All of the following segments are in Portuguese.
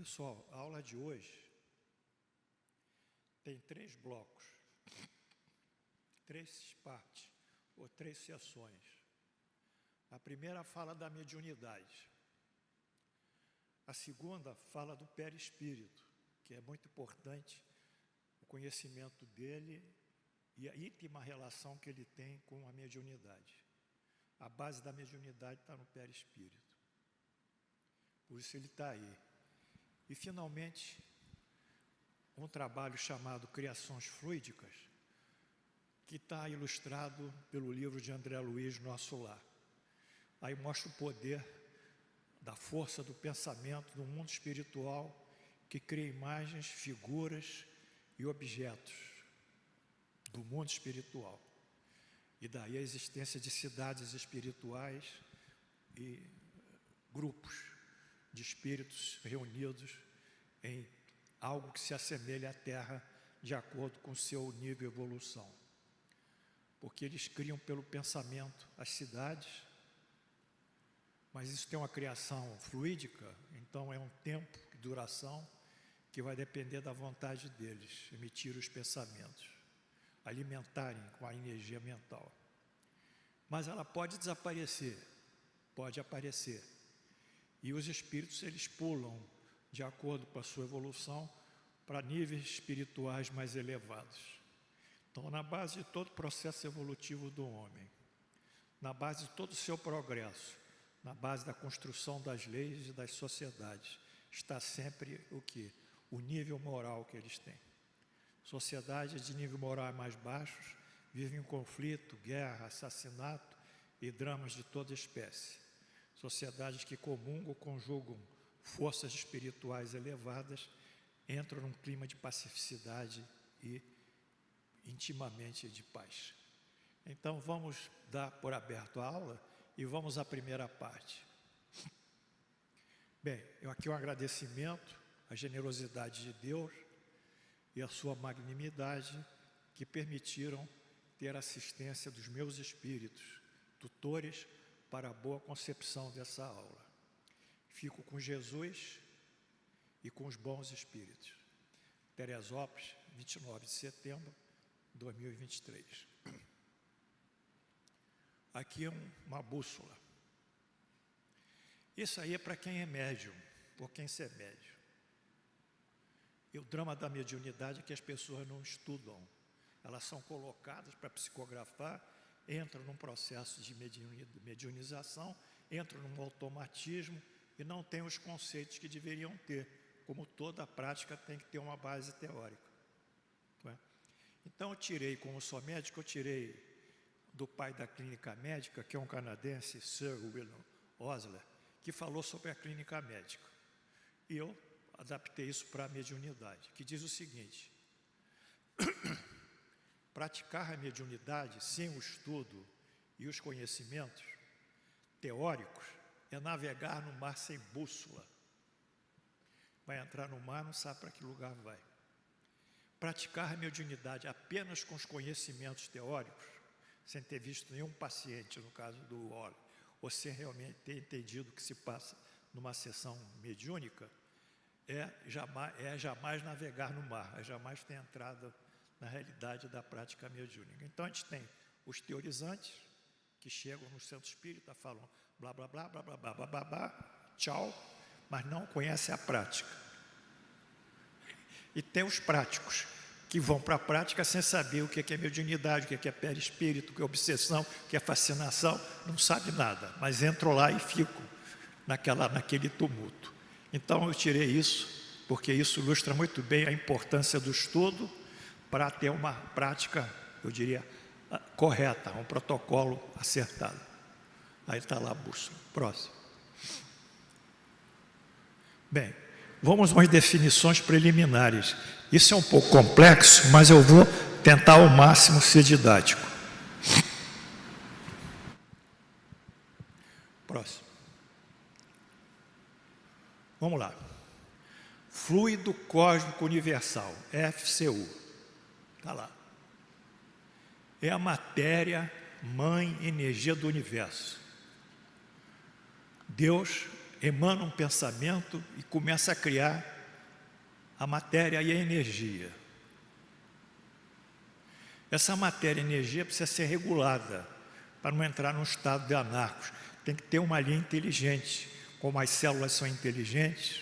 Pessoal, a aula de hoje tem 3 blocos, 3 partes, ou 3 sessões. A primeira fala da mediunidade. A segunda fala do perispírito, que é muito importante o conhecimento dele e a íntima relação que ele tem com a mediunidade. A base da mediunidade está no perispírito. Por isso ele está aí. E, finalmente, um trabalho chamado Criações Fluídicas, que está ilustrado pelo livro de André Luiz, Nosso Lar. Aí mostra o poder da força do pensamento do mundo espiritual, que cria imagens, figuras e objetos do mundo espiritual. E daí a existência de cidades espirituais e grupos de espíritos reunidos em algo que se assemelha à Terra de acordo com o seu nível de evolução. Porque eles criam pelo pensamento as cidades, mas isso tem uma criação fluídica, então é um tempo de duração que vai depender da vontade deles, emitir os pensamentos, alimentarem com a energia mental. Mas ela pode desaparecer, pode aparecer. E os espíritos, eles pulam, de acordo com a sua evolução, para níveis espirituais mais elevados. Então, na base de todo o processo evolutivo do homem, na base de todo o seu progresso, na base da construção das leis e das sociedades, está sempre o quê? O nível moral que eles têm. Sociedades de nível moral mais baixos vivem em conflito, guerra, assassinato e dramas de toda espécie. Sociedades que comungam, conjugam forças espirituais elevadas, entram num clima de pacificidade e intimamente de paz. Então vamos dar por aberto a aula e vamos à primeira parte. Bem, aqui um agradecimento à generosidade de Deus e à sua magnanimidade que permitiram ter assistência dos meus espíritos, tutores, para a boa concepção dessa aula. Fico com Jesus e com os bons espíritos. Teresópolis, 29 de setembro de 2023. Aqui é uma bússola. Isso aí é para quem é médium, por quem se é médium. E o drama da mediunidade é que as pessoas não estudam. Elas são colocadas para psicografar, entram num processo de mediunização, entram num automatismo e não têm os conceitos que deveriam ter, como toda prática tem que ter uma base teórica. Não é? Então eu tirei, como sou médico, eu tirei do pai da clínica médica, que é um canadense, Sir William Osler, que falou sobre a clínica médica. E eu adaptei isso para a mediunidade, que diz o seguinte: praticar a mediunidade sem o estudo e os conhecimentos teóricos é navegar no mar sem bússola. Vai entrar no mar, não sabe para que lugar vai. Praticar a mediunidade apenas com os conhecimentos teóricos, sem ter visto nenhum paciente, no caso do Orle, ou sem realmente ter entendido o que se passa numa sessão mediúnica, é jamais navegar no mar, é jamais ter entrado na realidade da prática mediúnica. Então a gente tem os teorizantes que chegam no centro espírita, falam blá blá blá blá blá blá blá blá, blá tchau, mas não conhecem a prática. E tem os práticos que vão para a prática sem saber o que é mediunidade, o que é perispírito, o que é obsessão, o que é fascinação, não sabe nada, mas entram lá e ficam naquele tumulto. Então eu tirei isso, porque isso ilustra muito bem a importância do estudo para ter uma prática, eu diria, correta, um protocolo acertado. Aí está lá a bússola. Próximo. Bem, vamos às definições preliminares. Isso é um pouco complexo, mas eu vou tentar ao máximo ser didático. Próximo. Vamos lá. Fluido cósmico universal, FCU. Está lá. É a matéria, mãe, energia do universo. Deus emana um pensamento e começa a criar a matéria e a energia. Essa matéria e energia precisa ser regulada para não entrar num estado de anarcos. Tem que ter uma linha inteligente, como as células são inteligentes,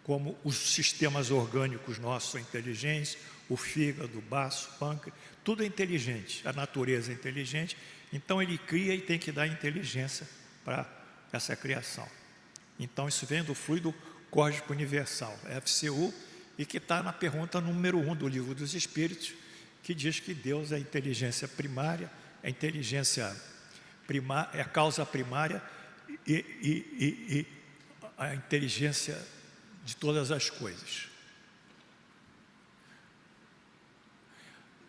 como os sistemas orgânicos nossos são inteligentes, o fígado, o baço, o pâncreas, tudo é inteligente, a natureza é inteligente, então ele cria e tem que dar inteligência para essa criação. Então isso vem do fluido cósmico universal, FCU, e que está na pergunta número 1 do Livro dos Espíritos, que diz que Deus é a inteligência primária, a inteligência primária, é a causa primária e a inteligência de todas as coisas.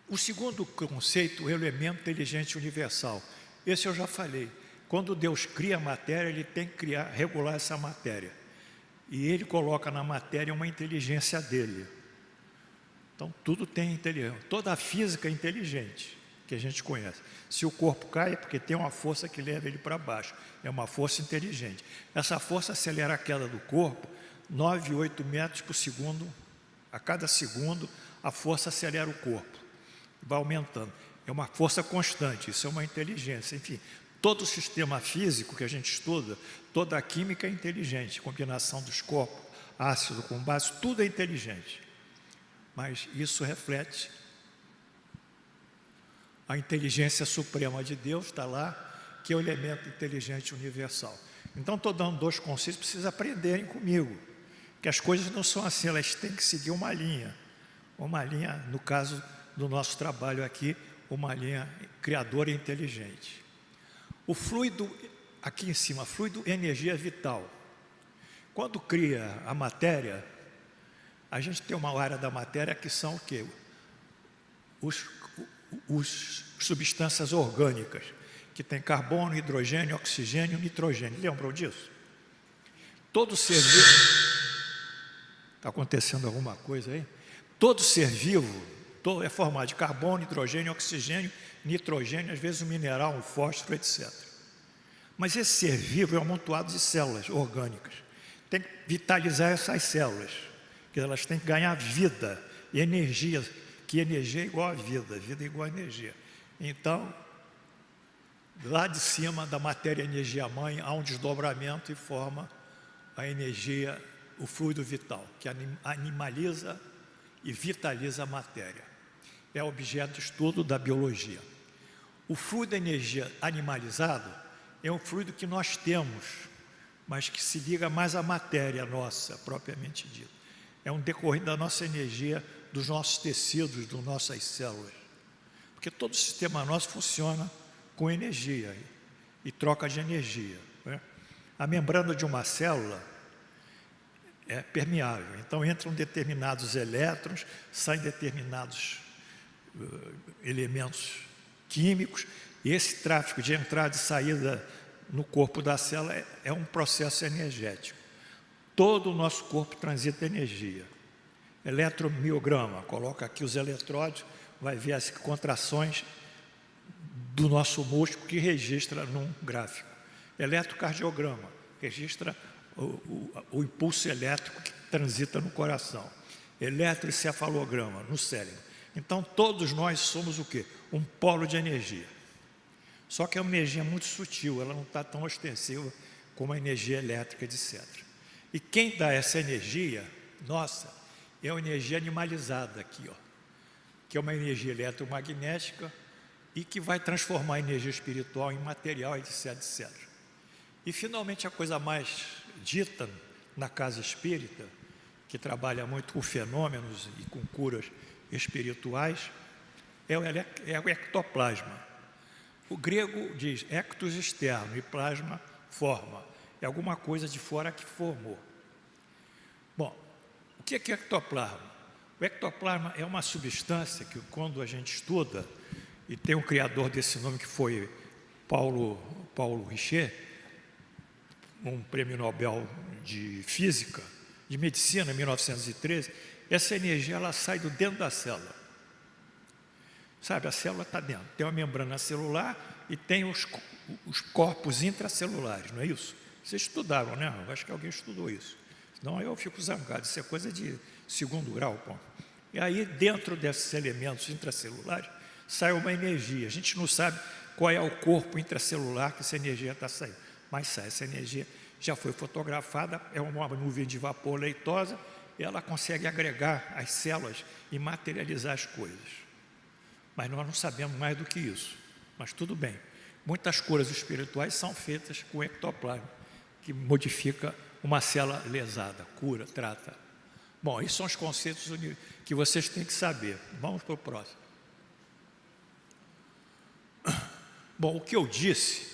O segundo conceito, o elemento inteligente universal. Esse eu já falei. Quando Deus cria a matéria, Ele tem que regular essa matéria. E Ele coloca na matéria uma inteligência dele. Então, tudo tem inteligência. Toda a física é inteligente, que a gente conhece. Se o corpo cai, é porque tem uma força que leva ele para baixo. É uma força inteligente. Essa força acelera a queda do corpo 9,8 metros por segundo. A cada segundo, a força acelera o corpo. Vai aumentando. É uma força constante, isso é uma inteligência. Enfim, todo o sistema físico que a gente estuda, toda a química é inteligente. Combinação dos corpos, ácido com base, tudo é inteligente. Mas isso reflete a inteligência suprema de Deus, está lá, que é o elemento inteligente universal. Então, estou dando 2 conceitos, precisa aprenderem comigo, que as coisas não são assim, elas têm que seguir uma linha, no caso do nosso trabalho aqui, uma linha criadora e inteligente. O fluido, aqui em cima, fluido é energia vital. Quando cria a matéria, a gente tem uma área da matéria que são o quê? Os substâncias orgânicas, que tem carbono, hidrogênio, oxigênio, nitrogênio. Lembram disso? Todo ser vivo... Está acontecendo alguma coisa aí? Todo ser vivo é formado de carbono, hidrogênio, oxigênio, nitrogênio, às vezes um mineral, um fósforo, etc. Mas esse ser vivo é um amontoado de células orgânicas. Tem que vitalizar essas células, que elas têm que ganhar vida e energia, que energia é igual a vida é igual a energia. Então, lá de cima da matéria energia-mãe, há um desdobramento e forma a energia, o fluido vital, que animaliza e vitaliza a matéria. É objeto de estudo da biologia. O fluido de energia animalizado é um fluido que nós temos, mas que se liga mais à matéria nossa, propriamente dita. É um decorrer da nossa energia, dos nossos tecidos, das nossas células. Porque todo o sistema nosso funciona com energia e troca de energia, né? A membrana de uma célula é permeável, então entram determinados elétrons, saem determinados elementos químicos, e esse tráfego de entrada e saída no corpo da célula é um processo energético. Todo o nosso corpo transita energia. Eletromiograma, coloca aqui os eletrodos, vai ver as contrações do nosso músculo que registra num gráfico. Eletrocardiograma, registra o impulso elétrico que transita no coração. Eletroencefalograma, no cérebro. Então, todos nós somos o quê? Um polo de energia. Só que é uma energia muito sutil, ela não está tão ostensiva como a energia elétrica, etc. E quem dá essa energia, nossa, é uma energia animalizada aqui, ó, que é uma energia eletromagnética e que vai transformar a energia espiritual em material, etc, etc. E, finalmente, a coisa mais dita na casa espírita, que trabalha muito com fenômenos e com curas espirituais, é o ectoplasma. O grego diz ectos externo e plasma forma. É alguma coisa de fora que formou. Bom, o que é ectoplasma? O ectoplasma é uma substância que, quando a gente estuda, e tem um criador desse nome que foi Paulo Richer, um prêmio Nobel de Física, de Medicina, em 1913, essa energia ela sai do dentro da célula. Sabe, a célula está dentro, tem uma membrana celular e tem os corpos intracelulares, não é isso? Vocês estudaram, né? Eu acho que alguém estudou isso. Não, eu fico zangado, isso é coisa de segundo grau, pô. E aí, dentro desses elementos intracelulares, sai uma energia. A gente não sabe qual é o corpo intracelular que essa energia está saindo, mas sai. Essa energia já foi fotografada, é uma nuvem de vapor leitosa, e ela consegue agregar as células e materializar as coisas. Mas nós não sabemos mais do que isso. Mas tudo bem. Muitas curas espirituais são feitas com ectoplasma, que modifica uma célula lesada, cura, trata. Bom, esses são os conceitos que vocês têm que saber. Vamos para o próximo. Bom, o que eu disse,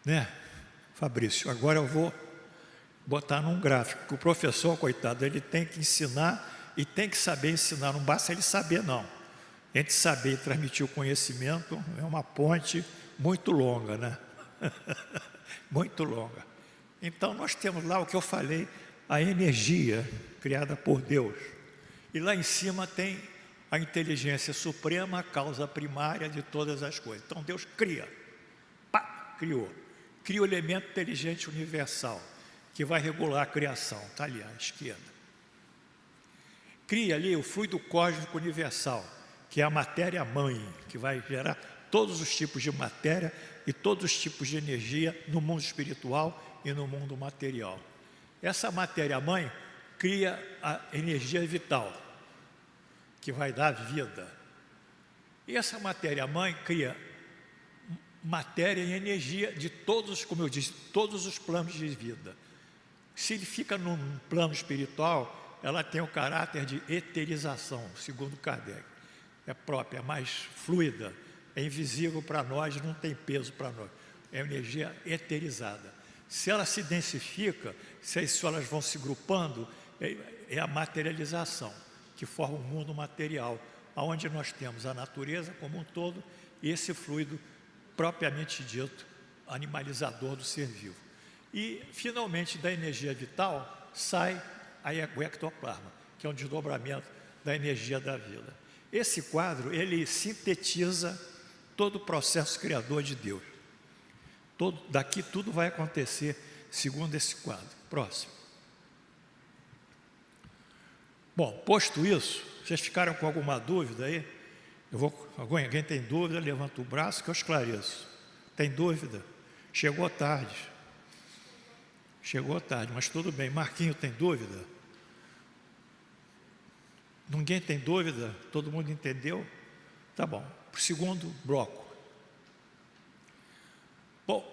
né, Fabrício, agora eu vou botar num gráfico, que o professor, coitado, ele tem que ensinar e tem que saber ensinar, não basta ele saber, não. Entre saber e transmitir o conhecimento é uma ponte muito longa, né? Muito longa. Então, nós temos lá o que eu falei, a energia criada por Deus. E lá em cima tem a inteligência suprema, a causa primária de todas as coisas. Então, Deus cria. Pá, criou. Cria o elemento inteligente universal, que vai regular a criação. Está ali à esquerda. Cria ali o fluido cósmico universal, que é a matéria-mãe, que vai gerar todos os tipos de matéria e todos os tipos de energia no mundo espiritual e no mundo material. Essa matéria-mãe cria a energia vital, que vai dar vida. E essa matéria-mãe cria matéria e energia de todos, como eu disse, todos os planos de vida. Se ele fica num plano espiritual, ela tem o caráter de eterização, segundo Kardec. É própria, é mais fluida, é invisível para nós, não tem peso para nós. É energia eterizada. Se ela se densifica, se as células vão se grupando, é a materialização, que forma o mundo material, onde nós temos a natureza como um todo e esse fluido propriamente dito, animalizador do ser vivo. E, finalmente, da energia vital, sai o ectoplasma, que é um desdobramento da energia da vida. Esse quadro, ele sintetiza todo o processo criador de Deus. Daqui tudo vai acontecer segundo esse quadro. Próximo. Bom, posto isso, vocês ficaram com alguma dúvida aí? Alguém tem dúvida? Levanta o braço que eu esclareço. Tem dúvida? Chegou tarde. Chegou tarde, mas tudo bem. Marquinho tem dúvida? Ninguém tem dúvida? Todo mundo entendeu? Tá bom. Para o segundo bloco. Bom,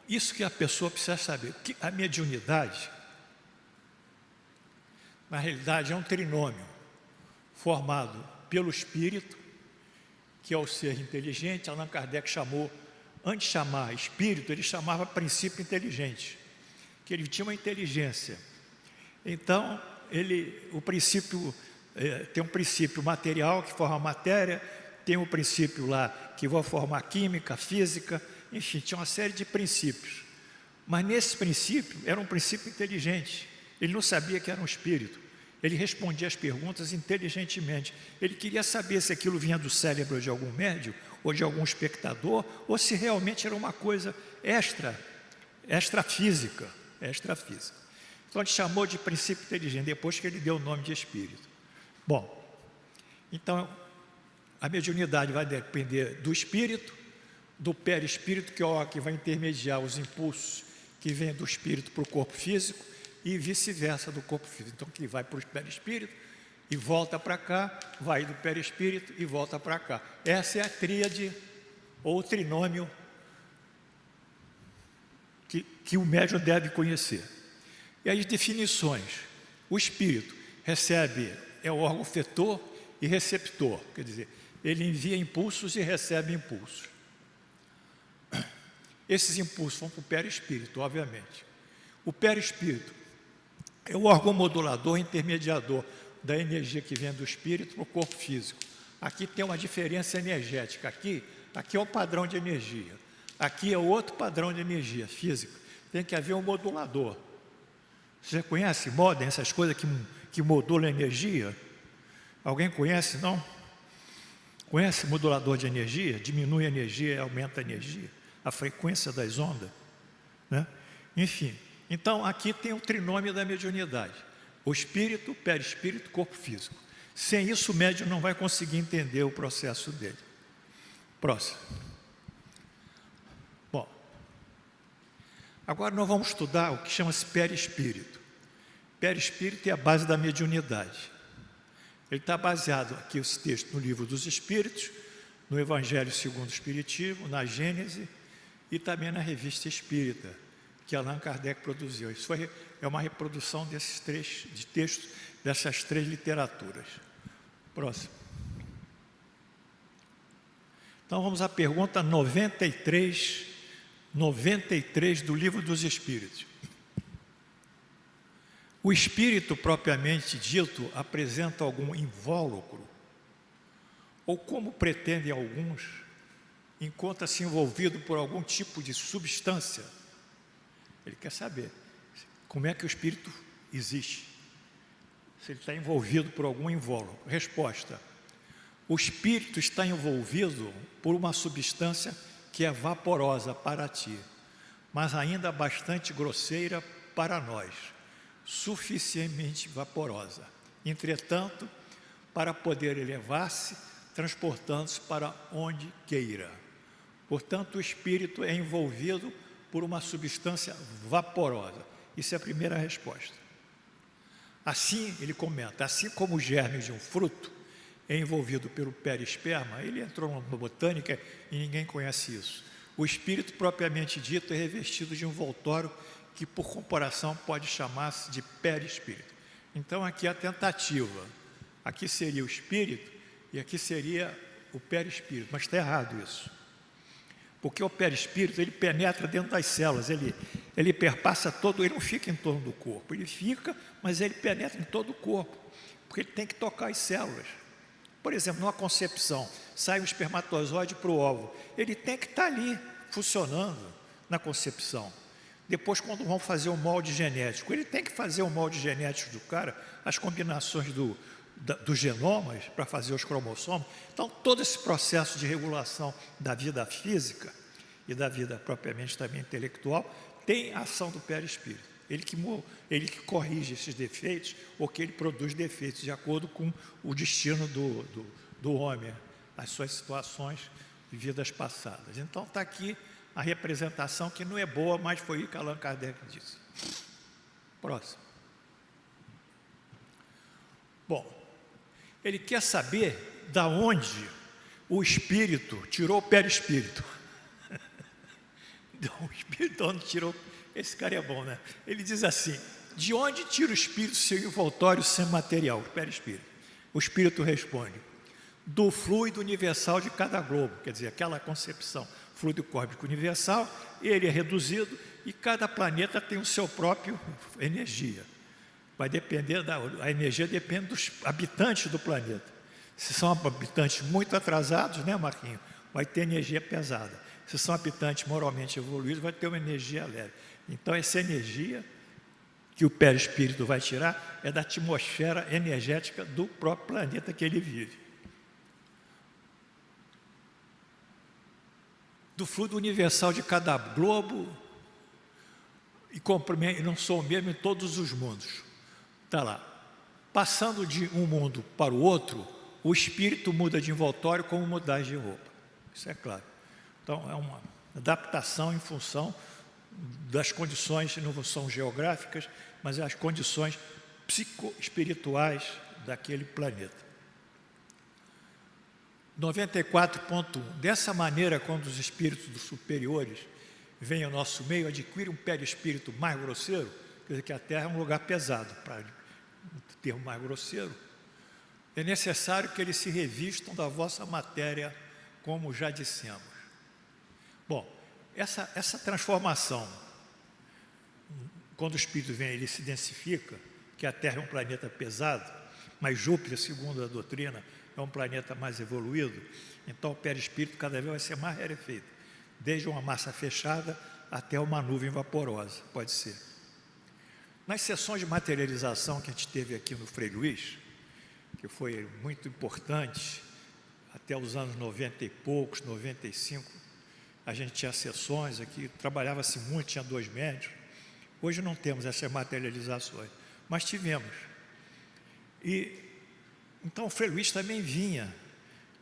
isso que a pessoa precisa saber. Que a mediunidade, na realidade, é um trinômio formado pelo espírito, que é o ser inteligente. Allan Kardec chamou, antes de chamar espírito, ele chamava princípio inteligente, que ele tinha uma inteligência. Então, o princípio... tem um princípio material que forma a matéria, tem um princípio lá que vai formar química, física, enfim, tinha uma série de princípios. Mas nesse princípio, era um princípio inteligente. Ele não sabia que era um espírito. Ele respondia as perguntas inteligentemente. Ele queria saber se aquilo vinha do cérebro de algum médium, ou de algum espectador, ou se realmente era uma coisa extrafísica. Então, ele chamou de princípio inteligente, depois que ele deu o nome de espírito. Bom, então, a mediunidade vai depender do espírito, do perispírito, que é o que vai intermediar os impulsos que vêm do espírito para o corpo físico, e vice-versa do corpo físico. Então, que vai para o perispírito e volta para cá, vai do perispírito e volta para cá. Essa é a tríade, ou o trinômio, que o médium deve conhecer. E as definições. O espírito é o órgão fetor e receptor, quer dizer, ele envia impulsos e recebe impulsos. Esses impulsos vão para o perispírito, obviamente. O perispírito é o órgão modulador, intermediador da energia que vem do espírito para o corpo físico. Aqui tem uma diferença energética, aqui é o padrão de energia, aqui é outro padrão de energia física. Tem que haver um modulador. Você conhece modem, essas coisas que modulam a energia? Alguém conhece, não? Conhece modulador de energia? Diminui a energia e aumenta a energia, a frequência das ondas, né? Enfim, então aqui tem o trinômio da mediunidade: o espírito, o perispírito, o corpo físico. Sem isso, o médium não vai conseguir entender o processo dele. Próximo. Bom, agora nós vamos estudar o que chama-se perispírito. Perispírito é a base da mediunidade. Ele está baseado, aqui esse texto, no Livro dos Espíritos, no Evangelho segundo o Espiritismo, na Gênese e também na Revista Espírita, que Allan Kardec produziu. Isso é uma reprodução desses de textos, dessas três literaturas. Próximo. Então vamos à pergunta 93 do Livro dos Espíritos. O espírito propriamente dito apresenta algum invólucro? Ou, como pretendem alguns, encontra-se envolvido por algum tipo de substância? Ele quer saber como é que o espírito existe, se ele está envolvido por algum invólucro. Resposta: o espírito está envolvido por uma substância que é vaporosa para ti, mas ainda bastante grosseira para nós, suficientemente vaporosa, entretanto, para poder elevar-se, transportando-se para onde queira. Portanto, o espírito é envolvido por uma substância vaporosa. Isso é a primeira resposta. Assim, ele comenta, assim como o germe de um fruto é envolvido pelo perisperma, ele entrou numa botânica e ninguém conhece isso. O espírito propriamente dito é revestido de um envoltório que, por comparação, pode chamar-se de perispírito. Então, aqui a tentativa. Aqui seria o espírito e aqui seria o perispírito. Mas está errado isso. Porque o perispírito, ele penetra dentro das células, ele perpassa todo, ele não fica em torno do corpo. Ele fica, mas ele penetra em todo o corpo. Porque ele tem que tocar as células. Por exemplo, numa concepção, sai um espermatozoide para o óvulo. Ele tem que estar ali, funcionando na concepção. Depois, quando vão fazer o molde genético, ele tem que fazer o molde genético do cara, as combinações dos genomas para fazer os cromossomos. Então, todo esse processo de regulação da vida física e da vida propriamente também intelectual tem a ação do perispírito. Ele que corrige esses defeitos ou que ele produz defeitos de acordo com o destino do homem, as suas situações de vidas passadas. Então, está aqui a representação, que não é boa, mas foi o que Allan Kardec disse. Próximo. Bom, ele quer saber da onde o espírito tirou o perispírito. O espírito, onde tirou? Esse cara é bom, né? Ele diz assim: de onde tira o espírito seu envoltório sem material, o perispírito? O espírito responde: do fluido universal de cada globo, quer dizer, aquela concepção, fluido cósmico universal, ele é reduzido e cada planeta tem o seu próprio energia. Vai depender a energia depende dos habitantes do planeta. Se são habitantes muito atrasados, né, Marquinhos? Vai ter energia pesada. Se são habitantes moralmente evoluídos, vai ter uma energia leve. Então, essa energia que o perispírito vai tirar é da atmosfera energética do próprio planeta que ele vive. Do fluido universal de cada globo, e não sou o mesmo em todos os mundos. Está lá. Passando de um mundo para o outro, o espírito muda de envoltório como mudar de roupa. Isso é claro. Então, é uma adaptação em função das condições, não são geográficas, mas as condições psicoespirituais daquele planeta. 94.1. Dessa maneira, quando os espíritos dos superiores vêm ao nosso meio, adquirem um perispírito mais grosseiro, quer dizer que a Terra é um lugar pesado, para o termo mais grosseiro, é necessário que eles se revistam da vossa matéria, como já dissemos. Bom, essa transformação, quando o espírito vem, ele se densifica, que a Terra é um planeta pesado, mas Júpiter, segundo a doutrina, é um planeta mais evoluído, então o perispírito cada vez vai ser mais rarefeito, desde uma massa fechada até uma nuvem vaporosa, pode ser. Nas sessões de materialização que a gente teve aqui no Frei Luís, que foi muito importante, até os anos 90 e poucos, 95, a gente tinha sessões aqui, trabalhava-se muito, tinha 2 médios, Hoje não temos essas materializações, mas tivemos. E então o Frei Luís também vinha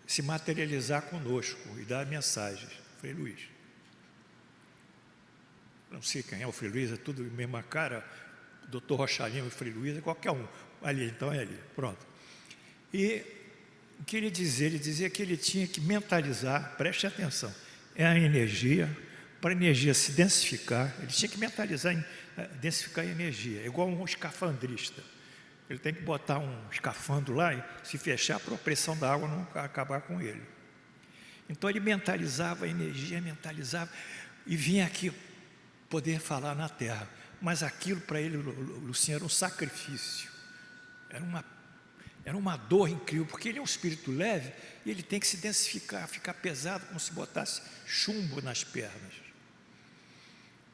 se materializar conosco e dar mensagens. Frei Luís. Não sei quem é o Frei Luís, é tudo a mesma cara. Doutor Rocha Lima e Frei Luís, é qualquer um. Ali, então é ali, pronto. E o que ele dizia? Ele dizia que ele tinha que mentalizar, preste atenção, é a energia, para a energia se densificar, ele tinha que mentalizar, densificar a energia, é igual um escafandrista. Ele tem que botar um escafandro lá e se fechar para a pressão da água não acabar com ele. Então ele mentalizava a energia, mentalizava, e vinha aqui poder falar na terra. Mas aquilo para ele, Luciano, era um sacrifício, era uma dor incrível, porque ele é um espírito leve e ele tem que se densificar, ficar pesado, como se botasse chumbo nas pernas.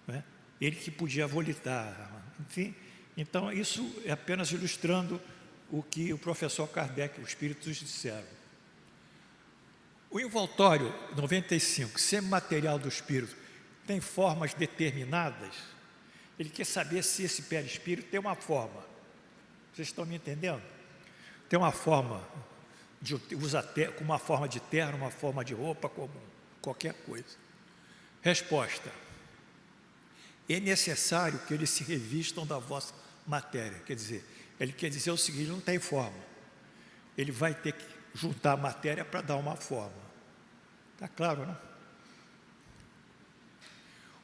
Né? Ele que podia volitar, enfim. Então, isso é apenas ilustrando o que o professor Kardec, os espíritos disseram. O envoltório 95, semimaterial do espírito, tem formas determinadas. Ele quer saber se esse perispírito tem uma forma. Vocês estão me entendendo? Tem uma forma, com uma forma de terno, uma forma de roupa comum, qualquer coisa. Resposta. É necessário que eles se revistam da vossa matéria. Quer dizer, ele quer dizer o seguinte, não tem forma. Ele vai ter que juntar a matéria para dar uma forma. Está claro, não?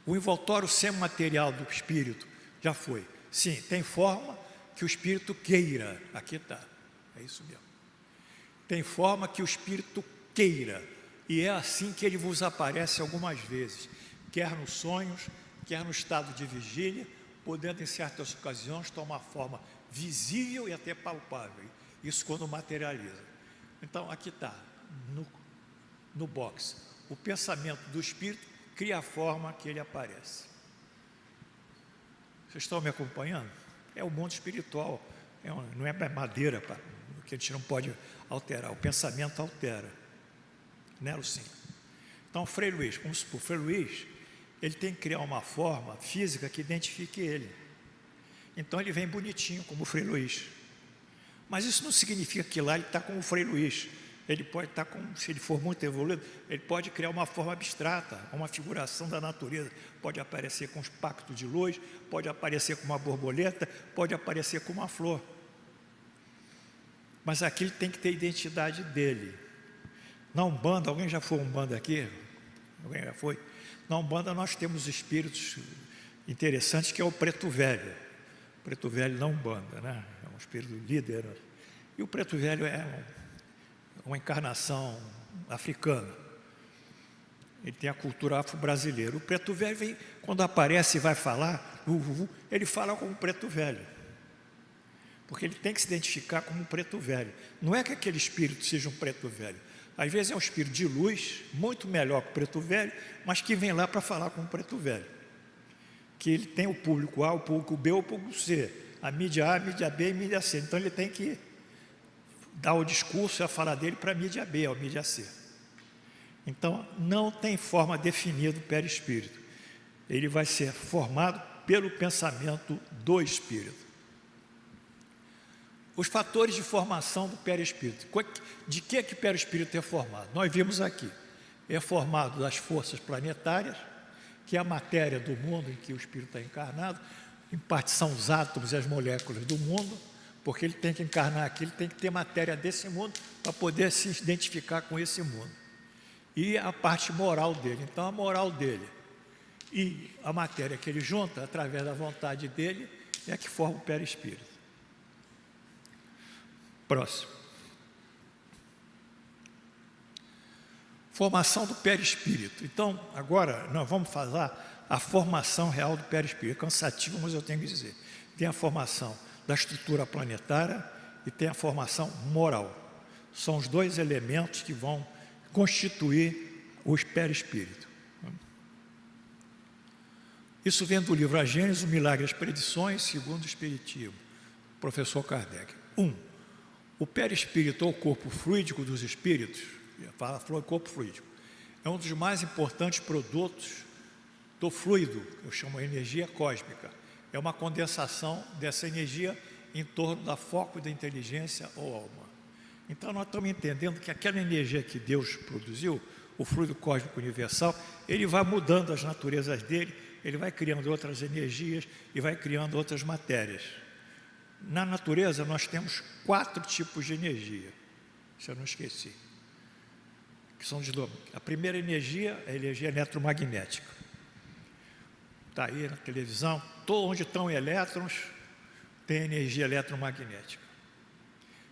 O envoltório semimaterial do espírito já foi. Sim, tem forma que o espírito queira. Aqui está. É isso mesmo. Tem forma que o espírito queira. E é assim que ele vos aparece algumas vezes. Quer nos sonhos, quer no estado de vigília, podendo em certas ocasiões tomar forma visível e até palpável. Isso quando materializa. Então, aqui está, no box. O pensamento do espírito cria a forma que ele aparece. Vocês estão me acompanhando? É o mundo espiritual, não é madeira, que a gente não pode alterar, o pensamento altera. Né, Lucinha? Então, Frei Luís, vamos supor, Frei Luís, ele tem que criar uma forma física que identifique ele. Então, ele vem bonitinho, como o Frei Luís. Mas isso não significa que lá ele está como o Frei Luís. Ele pode estar se ele for muito evoluído, ele pode criar uma forma abstrata, uma figuração da natureza. Pode aparecer com os pactos de luz, pode aparecer com uma borboleta, pode aparecer com uma flor. Mas aqui ele tem que ter a identidade dele. Na Umbanda, alguém já foi Umbanda aqui? Alguém já foi? Na Umbanda nós temos espíritos interessantes, que é o Preto Velho. O Preto Velho na Umbanda, né? É um espírito líder. E o Preto Velho é uma encarnação africana. Ele tem a cultura afro-brasileira. O Preto Velho vem, quando aparece e vai falar, ele fala como Preto Velho. Porque ele tem que se identificar como um Preto Velho. Não é que aquele espírito seja um Preto Velho. Às vezes é um espírito de luz, muito melhor que o Preto Velho, mas que vem lá para falar com o Preto Velho. Que ele tem o público A, o público B, o público C. A mídia A, a mídia B e a mídia C. Então ele tem que dar o discurso e a fala dele para a mídia B, a mídia C. Então, não tem forma definida o perispírito. Ele vai ser formado pelo pensamento do espírito. Os fatores de formação do perispírito. De que o perispírito é formado? Nós vimos aqui. É formado das forças planetárias, que é a matéria do mundo em que o espírito está encarnado, em parte são os átomos e as moléculas do mundo, porque ele tem que encarnar aqui, ele tem que ter matéria desse mundo para poder se identificar com esse mundo. E a parte moral dele. Então, a moral dele e a matéria que ele junta, através da vontade dele, é que forma o perispírito. Próximo. Formação do perispírito. Então, agora nós vamos falar a formação real do perispírito. É cansativo, mas eu tenho que dizer. Tem a formação da estrutura planetária e tem a formação moral. São os dois elementos que vão constituir o perispírito. Isso vem do livro A Gênese, o Milagre e as Predições, segundo o Espiritismo, professor Kardec. 1. O perispírito, ou corpo fluídico dos espíritos, fala corpo fluídico, é um dos mais importantes produtos do fluido, que eu chamo de energia cósmica. é uma condensação dessa energia em torno da foco da inteligência ou alma. Então, nós estamos entendendo que aquela energia que Deus produziu, o fluido cósmico universal, ele vai mudando as naturezas dele, ele vai criando outras energias e vai criando outras matérias. Na natureza, nós temos 4 tipos de energia, se eu não esqueci. Que são a primeira energia é a energia eletromagnética. Está aí na televisão, onde estão elétrons, tem energia eletromagnética.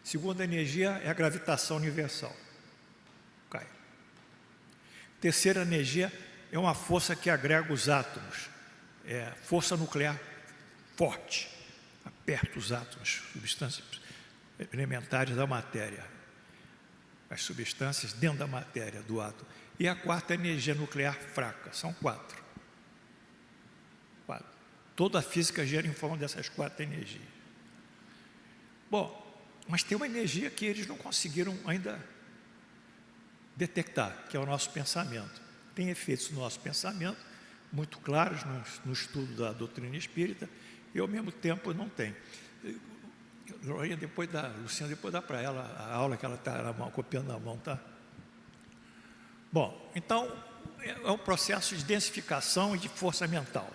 Segunda energia é a gravitação universal. Cai. Terceira energia é uma força que agrega os átomos. É força nuclear forte. Aperta os átomos, substâncias elementares da matéria. As substâncias dentro da matéria do átomo. E a quarta é a energia nuclear fraca. São 4. Toda a física gira em forma dessas 4 energias. Bom, mas tem uma energia que eles não conseguiram ainda detectar, que é o nosso pensamento. Tem efeitos no nosso pensamento, muito claros no estudo da doutrina espírita, e ao mesmo tempo não tem. Luciana, depois dá para ela a aula que ela está copiando na mão, tá? Bom, então, é um processo de densificação e de força mental.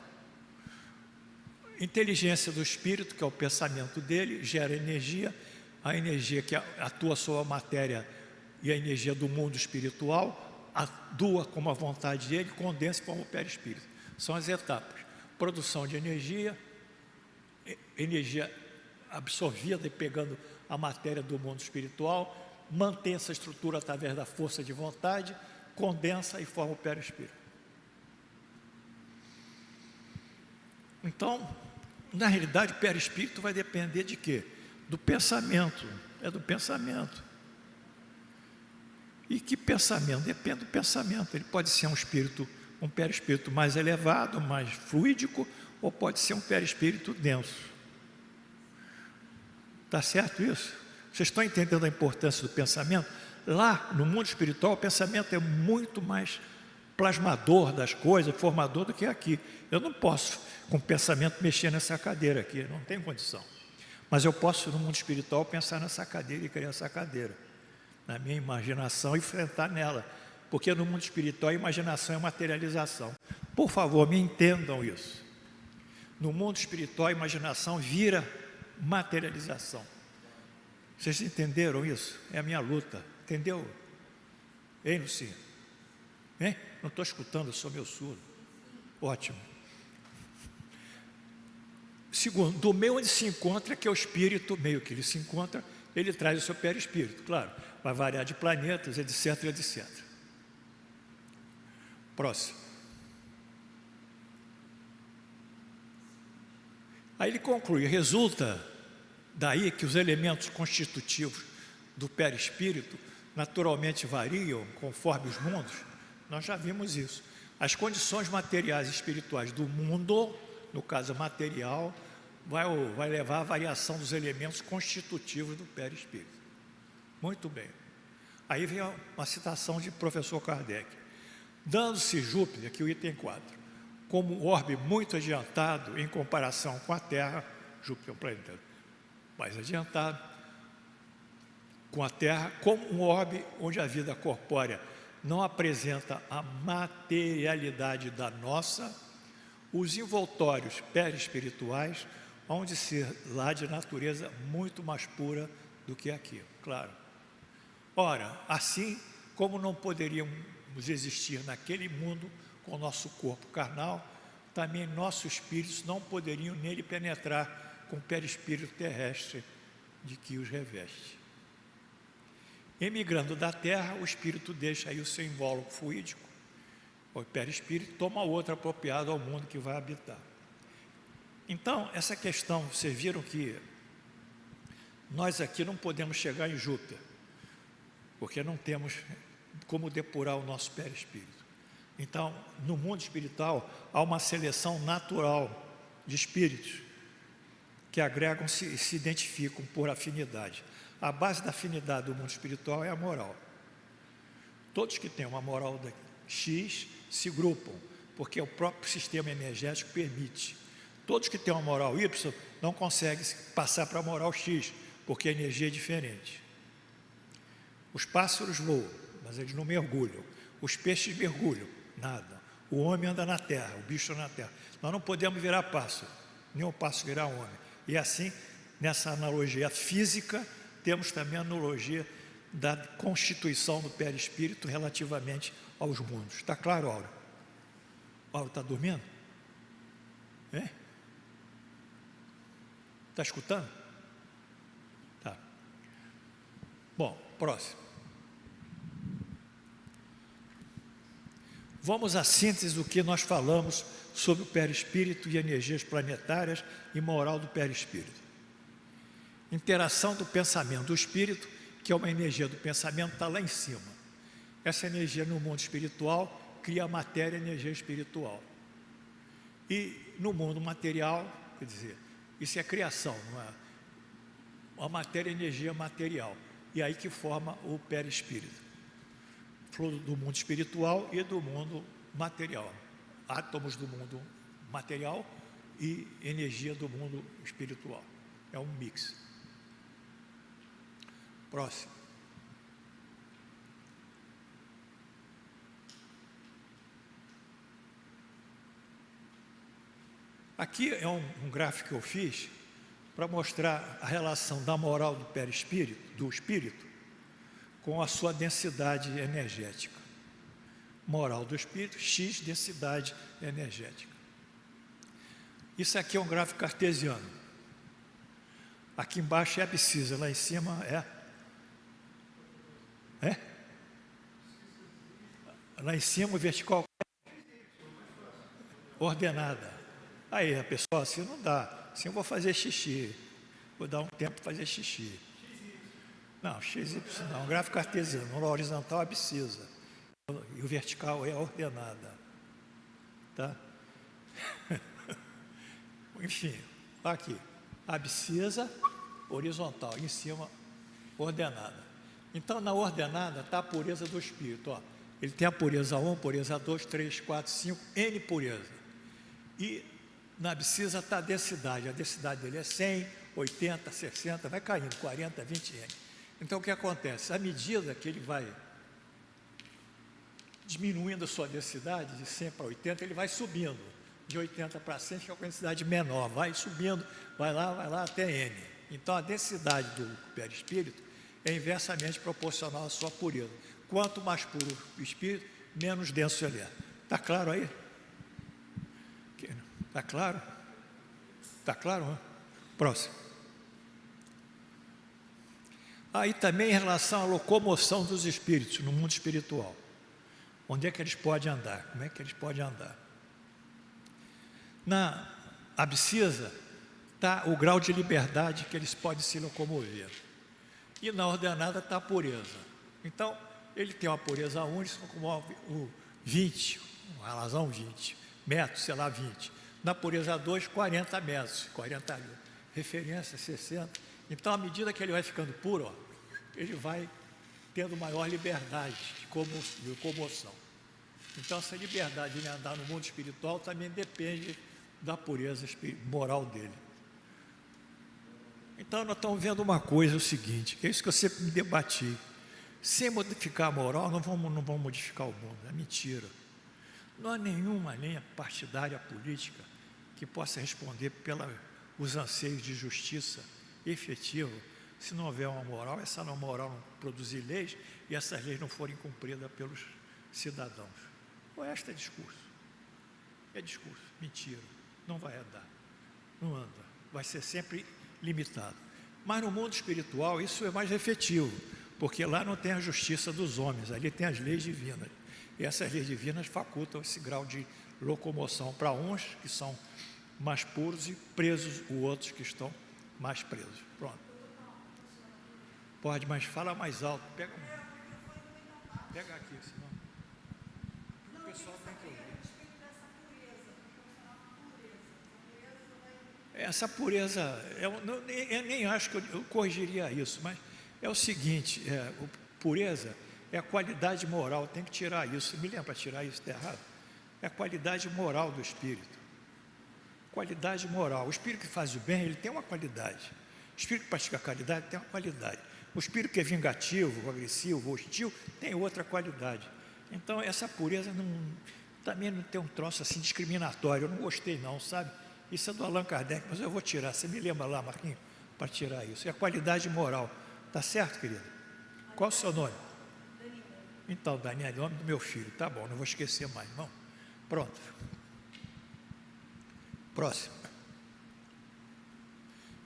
Inteligência do espírito, que é o pensamento dele, gera energia, a energia que atua sobre a matéria e a energia do mundo espiritual, atua como a vontade dele, condensa e forma o perispírito. São as etapas: produção de energia, energia absorvida e pegando a matéria do mundo espiritual, mantém essa estrutura através da força de vontade, condensa e forma o perispírito. Então, na realidade, o perispírito vai depender de quê? Do pensamento. É do pensamento. E que pensamento? Depende do pensamento. Ele pode ser um perispírito mais elevado, mais fluídico, ou pode ser um perispírito denso. Está certo isso? Vocês estão entendendo a importância do pensamento? Lá, no mundo espiritual, o pensamento é muito mais plasmador das coisas, formador do que aqui. Eu não posso, com o pensamento, mexer nessa cadeira aqui, não tenho condição. Mas eu posso, no mundo espiritual, pensar nessa cadeira e criar essa cadeira, na minha imaginação, e enfrentar nela. Porque no mundo espiritual, a imaginação é materialização. Por favor, me entendam isso. No mundo espiritual, a imaginação vira materialização. Vocês entenderam isso? É a minha luta, entendeu? Hein, Lucinha? Hein? Não estou escutando, eu sou meu surdo. Ótimo. Segundo, do meio onde se encontra, que é o espírito, meio que ele se encontra, ele traz o seu perispírito, claro. Vai variar de planetas, etc, etc. Próximo. Aí ele conclui: resulta daí que os elementos constitutivos do perispírito naturalmente variam conforme os mundos. Nós já vimos isso. As condições materiais e espirituais do mundo, no caso material, vai levar à variação dos elementos constitutivos do perispírito. Muito bem. Aí vem uma citação de professor Kardec. Dando-se Júpiter, aqui o item 4, como um orbe muito adiantado em comparação com a Terra, Júpiter é um planeta mais adiantado, com a Terra, como um orbe onde a vida corpórea não apresenta a materialidade da nossa, os envoltórios perispirituais onde ser lá de natureza muito mais pura do que aqui, claro. Ora, assim como não poderíamos existir naquele mundo com o nosso corpo carnal, também nossos espíritos não poderiam nele penetrar com o perispírito terrestre de que os reveste. Emigrando da Terra, o espírito deixa aí o seu invólucro fluídico, o perispírito toma outro apropriado ao mundo que vai habitar. Então, essa questão, vocês viram que nós aqui não podemos chegar em Júpiter, porque não temos como depurar o nosso perispírito. Então, no mundo espiritual, há uma seleção natural de espíritos que agregam-se e se identificam por afinidade. A base da afinidade do mundo espiritual é a moral. Todos que têm uma moral X se grupam, porque o próprio sistema energético permite. Todos que têm uma moral Y não conseguem passar para a moral X, porque a energia é diferente. Os pássaros voam, mas eles não mergulham. Os peixes mergulham, nada. O homem anda na terra, o bicho anda na terra. Nós não podemos virar pássaro, nem o pássaro virar homem. E assim, nessa analogia física, temos também a analogia da constituição do perispírito relativamente aos mundos. Está claro, Aura? Aura está dormindo? Está escutando? Tá. Bom, próximo. Vamos à síntese do que nós falamos sobre o perispírito e energias planetárias e moral do perispírito. Interação do pensamento do espírito, que é uma energia do pensamento, está lá em cima. Essa energia no mundo espiritual cria a matéria e a energia espiritual. E no mundo material, quer dizer, isso é criação, não é? A matéria e a energia material. E aí que forma o perispírito. Do mundo espiritual e do mundo material. Átomos do mundo material e energia do mundo espiritual. É um mix. Próximo. Aqui é um gráfico que eu fiz para mostrar a relação da moral do perispírito, do espírito, com a sua densidade energética. Moral do espírito, X densidade energética. Isso aqui é um gráfico cartesiano. Aqui embaixo é a abscissa, lá em cima lá em cima o vertical ordenada. Aí, a pessoa, assim não dá. Assim eu vou fazer xixi. Vou dar um tempo para fazer xixi. Não, XY não, gráfico cartesiano, no horizontal abscissa, e o vertical é ordenada, tá? Enfim, aqui, abscissa, horizontal, em cima, ordenada. Então, na ordenada está a pureza do espírito, ó. Ele tem a pureza 1, pureza 2, 3, 4, 5, N pureza. E na abscissa está a densidade dele é 100, 80, 60, vai caindo, 40, 20 N. Então, o que acontece? À medida que ele vai diminuindo a sua densidade, de 100 para 80, ele vai subindo. De 80 para 100, fica com a densidade menor. Vai subindo, vai lá até N. Então, a densidade do perispírito é inversamente proporcional à sua pureza. Quanto mais puro o espírito, menos denso ele é. Está claro aí? Está claro? Está claro? Hein? Próximo. Aí também em relação à locomoção dos espíritos no mundo espiritual. Onde é que eles podem andar? Como é que eles podem andar? Na abscissa está o grau de liberdade que eles podem se locomover. E na ordenada está a pureza. Então, ele tem uma pureza 1, ele se locomove o 20, uma razão 20 metros, sei lá, 20. Na pureza 2, 40 metros, 40 referência, 60. Então, à medida que ele vai ficando puro, ó, ele vai tendo maior liberdade de locomoção. Então, essa liberdade de andar no mundo espiritual também depende da pureza moral dele. Então, nós estamos vendo uma coisa, o seguinte, que é isso que eu sempre me debati. Sem modificar a moral, não vamos modificar o mundo. É mentira. Não há nenhuma linha partidária política que possa responder pelos anseios de justiça efetiva se não houver uma moral, essa moral não produzir leis e essas leis não forem cumpridas pelos cidadãos. O resto é discurso. É discurso, mentira. Não vai andar. Não anda. Vai ser sempre limitado. Mas no mundo espiritual isso é mais efetivo, porque lá não tem a justiça dos homens, ali tem as leis divinas. E essas leis divinas facultam esse grau de locomoção para uns que são mais puros e presos, os outros que estão mais presos. Pronto. Pode, mas fala mais alto. Pega aqui, senão o pessoal tem que ouvir. Essa pureza, eu nem acho que eu corrigiria isso, mas é o seguinte, pureza é a qualidade moral, tem que tirar isso. Me lembra para tirar isso, está errado? É a qualidade moral do espírito. qualidade moral. O espírito que faz o bem, ele tem uma qualidade. O espírito que pratica a caridade tem uma qualidade. O espírito que é vingativo, agressivo, hostil, tem outra qualidade. Então, essa pureza também não tem um troço assim discriminatório. Eu não gostei não, sabe? Isso é do Allan Kardec, mas eu vou tirar. Você me lembra lá, Marquinhos, para tirar isso. É a qualidade moral. Tá certo, querido? Qual o seu nome? Então, Daniel, é o nome do meu filho. Tá bom, não vou esquecer mais, não. Pronto. Próximo.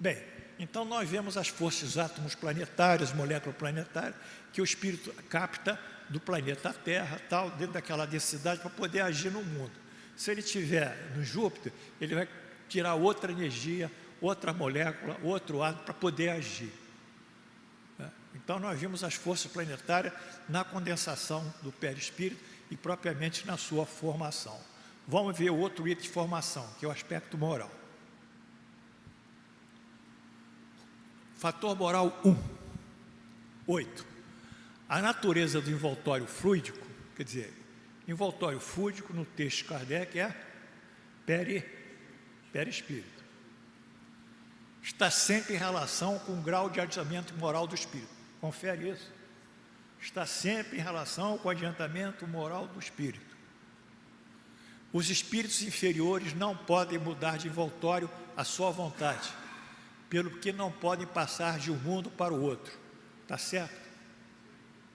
Bem, então nós vemos as forças, átomos planetários, moléculas planetárias, que o espírito capta do planeta Terra, tal, dentro daquela densidade, para poder agir no mundo. Se ele estiver no Júpiter, ele vai tirar outra energia, outra molécula, outro átomo para poder agir. Então nós vimos as forças planetárias na condensação do perispírito e propriamente na sua formação. Vamos ver o outro item de formação, que é o aspecto moral. Fator moral 1. 8. A natureza do envoltório fluídico, quer dizer, envoltório fluídico no texto de Kardec é perispírito. Está sempre em relação com o grau de adiantamento moral do espírito. Confere isso. Está sempre em relação com o adiantamento moral do espírito. Os espíritos inferiores não podem mudar de envoltório à sua vontade, pelo que não podem passar de um mundo para o outro. Está certo?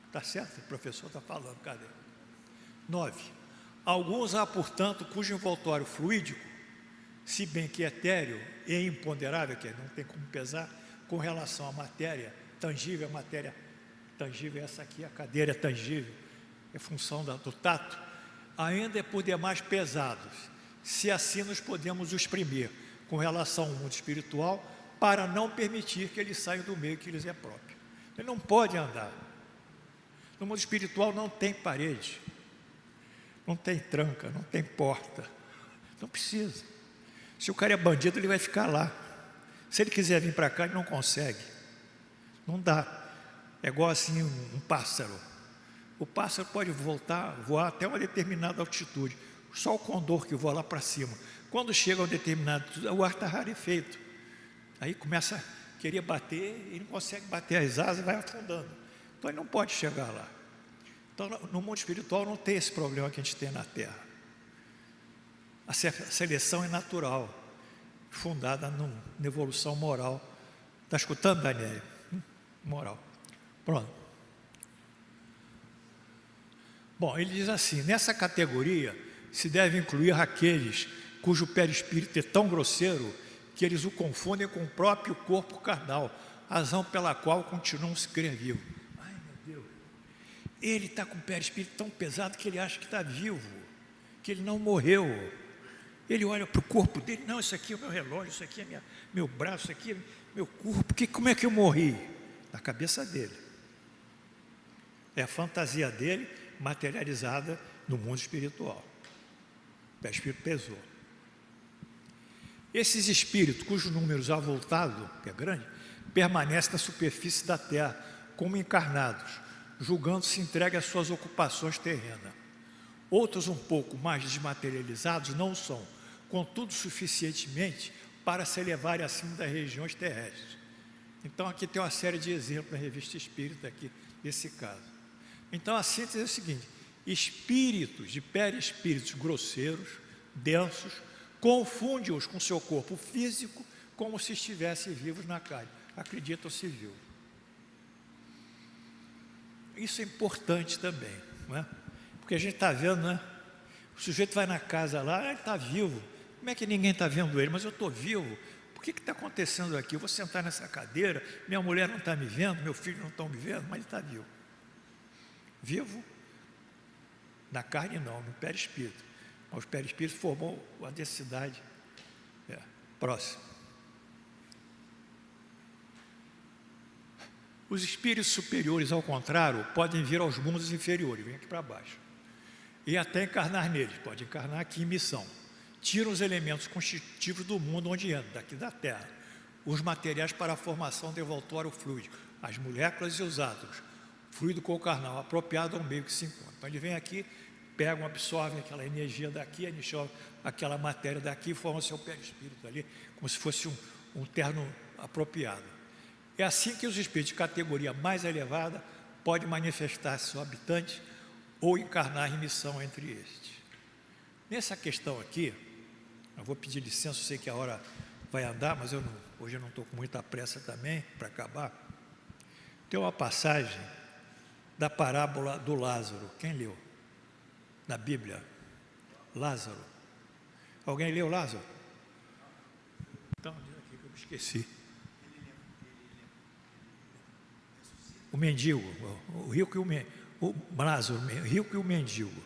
Está certo? O professor está falando, cadê? 9. Alguns há, portanto, cujo envoltório fluídico, se bem que etéreo e imponderável, que não tem como pesar, com relação à matéria tangível, a matéria tangível é essa aqui, a cadeira é tangível, é função do tato, ainda é por demais pesados, se assim nos podemos exprimir com relação ao mundo espiritual, para não permitir que eles saiam do meio que lhes é próprio. Ele não pode andar. No mundo espiritual não tem parede, não tem tranca, não tem porta, não precisa. Se o cara é bandido, ele vai ficar lá. Se ele quiser vir para cá, ele não consegue. Não dá. É igual assim um pássaro. O pássaro pode voar até uma determinada altitude. Só o condor que voa lá para cima. Quando chega a uma determinada altitude, o ar está rarefeito. Aí começa a querer bater e não consegue bater as asas e vai afundando. Então ele não pode chegar lá. Então no mundo espiritual não tem esse problema que a gente tem na Terra. A seleção é natural, fundada na evolução moral. Está escutando, Daniel? Moral. Pronto. Bom, ele diz assim, nessa categoria se deve incluir aqueles cujo perispírito é tão grosseiro que eles o confundem com o próprio corpo carnal, razão pela qual continuam se crer vivo. Ai, meu Deus! Ele está com o perispírito tão pesado que ele acha que está vivo, que ele não morreu. Ele olha para o corpo dele, não, isso aqui é o meu relógio, isso aqui é meu braço, isso aqui é meu corpo, como é que eu morri? Na cabeça dele. É a fantasia dele materializada no mundo espiritual. O perispírito pesou. Esses espíritos, cujos números avultados, que é grande, permanecem na superfície da terra, como encarnados, julgando-se entregue às suas ocupações terrenas. Outros um pouco mais desmaterializados não são, contudo suficientemente para se elevarem acima das regiões terrestres. Então aqui tem uma série de exemplos na revista Espírita aqui, desse caso. Então a síntese é o seguinte, espíritos de perispíritos grosseiros, densos, confunde-os com seu corpo físico como se estivessem vivos na carne. Acreditam-se vivos. Isso é importante também, não é? Porque a gente está vendo, né? O sujeito vai na casa lá, ele está vivo. Como é que ninguém está vendo ele? Mas eu estou vivo. Por que está acontecendo aqui? Eu vou sentar nessa cadeira, minha mulher não está me vendo, meu filho não está me vendo, mas ele está vivo. Vivo? Na carne não, no perispírito. Mas o perispírito formou a densidade. Próximo. Os espíritos superiores, ao contrário, podem vir aos mundos inferiores, vem aqui para baixo. E até encarnar neles, pode encarnar aqui em missão. Tiram os elementos constitutivos do mundo onde entra, daqui da Terra. Os materiais para a formação do envoltório fluídico, as moléculas e os átomos, fluido com o carnal, apropriado ao meio que se encontra. Então ele vem aqui pegam, absorvem aquela energia daqui, aquela matéria daqui, e formam seu perispírito ali, como se fosse um terno apropriado. É assim que os espíritos de categoria mais elevada podem manifestar-se seu habitante ou encarnar em missão entre estes. Nessa questão aqui, eu vou pedir licença, eu sei que a hora vai andar, mas hoje eu não estou com muita pressa também para acabar. Tem uma passagem da parábola do Lázaro. Quem leu? Na Bíblia. Lázaro. Alguém leu Lázaro? Então, diz aqui que eu me esqueci. O mendigo, o rico e o Lázaro, o rico e o mendigo.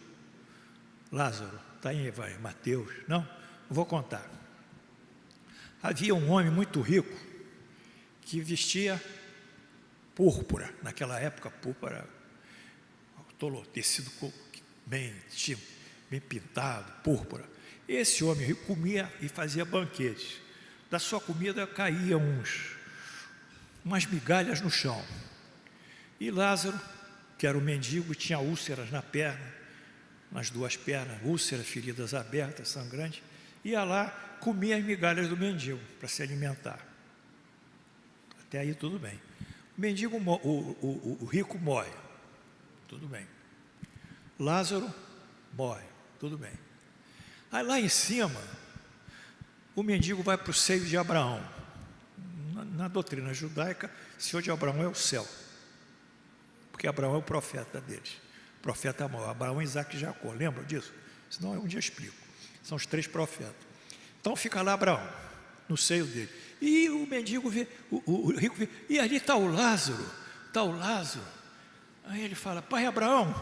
Lázaro, está em Mateus? Não? Vou contar. Havia um homem muito rico que vestia púrpura. Naquela época, púrpura, tecido bem pintado, púrpura. Esse homem rico comia e fazia banquetes. Da sua comida caíam umas migalhas no chão. E Lázaro, que era o mendigo, tinha úlceras na perna, nas duas pernas, úlceras, feridas abertas, sangrantes, ia lá, comia as migalhas do mendigo para se alimentar. Até aí tudo bem. O mendigo, o rico morre, tudo bem. Lázaro morre, tudo bem. Aí lá em cima, o mendigo vai para o seio de Abraão. Na doutrina judaica, o seio de Abraão é o céu, porque Abraão é o profeta deles, o profeta maior, Abraão, Isaac e Jacó, lembra disso? Senão um dia eu explico, são os 3 profetas. Então fica lá Abraão, no seio dele, e o mendigo vê, o rico vê, e ali está o Lázaro, aí ele fala, pai Abraão,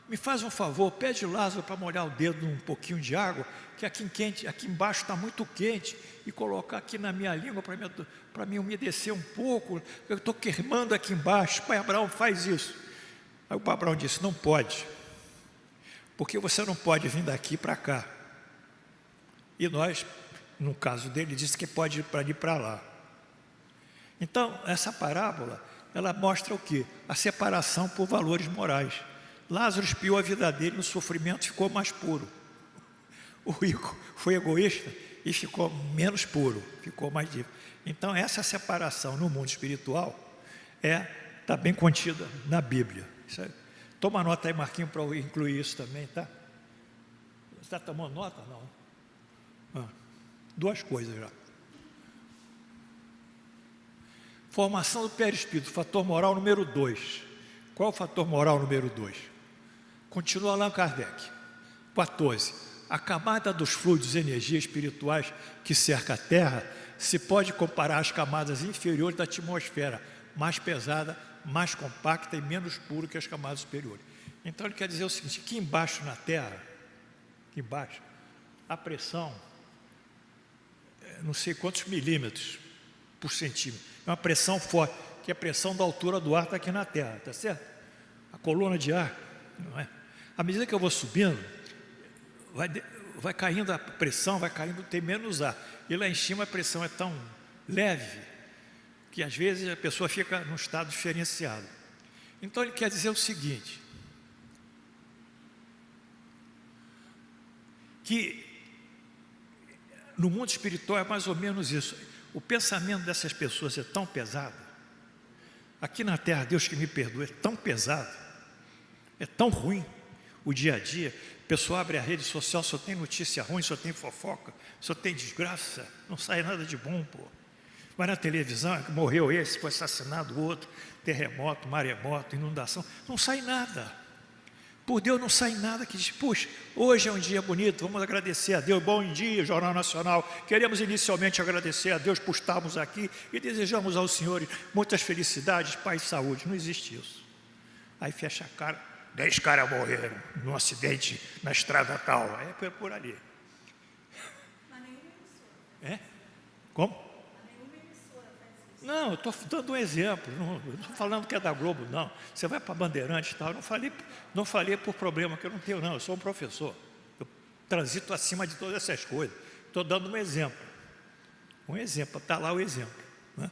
me faz um favor, pede Lázaro para molhar o dedo num pouquinho de água, que aqui embaixo está muito quente, e colocar aqui na minha língua para me umedecer um pouco, eu estou queimando aqui embaixo. Pai Abraão, faz isso. Aí o pai Abraão disse, não pode, porque você não pode vir daqui para cá. E nós, no caso dele, disse que pode ir para lá. Então, essa parábola, ela mostra o quê? A separação por valores morais. Lázaro espiou a vida dele no sofrimento, ficou mais puro. O rico foi egoísta e ficou menos puro, ficou mais livre. Então essa separação no mundo espiritual está bem contida na Bíblia. Toma nota aí, Marquinhos, para eu incluir isso também, tá? Você está tomando nota? Não. 2 coisas já. Formação do perispírito, fator moral número 2. Qual é o fator moral número 2? Continua Allan Kardec. 14. A camada dos fluidos de energia espirituais que cerca a Terra se pode comparar às camadas inferiores da atmosfera, mais pesada, mais compacta e menos pura que as camadas superiores. Então ele quer dizer o seguinte, aqui embaixo na Terra, aqui embaixo, a pressão, não sei quantos milímetros por centímetro, é uma pressão forte, que é a pressão da altura do ar está aqui na Terra, está certo? A coluna de ar, não é? À medida que eu vou subindo, vai caindo a pressão, vai caindo, tem menos ar. E lá em cima a pressão é tão leve que às vezes a pessoa fica num estado diferenciado. Então ele quer dizer o seguinte, que no mundo espiritual é mais ou menos isso. O pensamento dessas pessoas é tão pesado. Aqui na Terra, Deus que me perdoe, é tão pesado, é tão ruim o dia a dia. A pessoa abre a rede social, só tem notícia ruim, só tem fofoca, só tem desgraça, não sai nada de bom, pô. Vai na televisão, morreu esse, foi assassinado o outro, terremoto, maremoto, inundação, não sai nada. Por Deus não sai nada que diz, puxa, hoje é um dia bonito, vamos agradecer a Deus, bom dia, Jornal Nacional. Queremos inicialmente agradecer a Deus por estarmos aqui e desejamos ao Senhor muitas felicidades, paz e saúde. Não existe isso. Aí fecha a cara, 10 caras morreram num acidente na estrada tal, é por ali. Mas nenhuma emissora. É? Como? Nenhuma emissora faz isso. Não, eu estou dando um exemplo, não estou falando que é da Globo, não. Você vai para Bandeirantes e tal, não falei por problema que eu não tenho, não, eu sou um professor. Eu transito acima de todas essas coisas. Estou dando um exemplo. Um exemplo, está lá o exemplo. Né?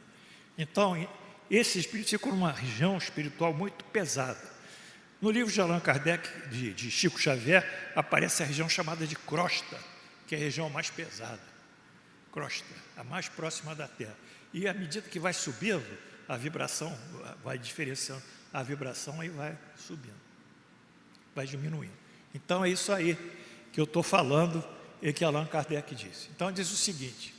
Então, esse espírito fica numa região espiritual muito pesada. No livro de Allan Kardec, de Chico Xavier, aparece a região chamada de crosta, que é a região mais pesada. Crosta, a mais próxima da Terra. E à medida que vai subindo, a vibração vai diferenciando, a vibração aí vai subindo, vai diminuindo. Então é isso aí que eu estou falando e que Allan Kardec disse. Então diz o seguinte: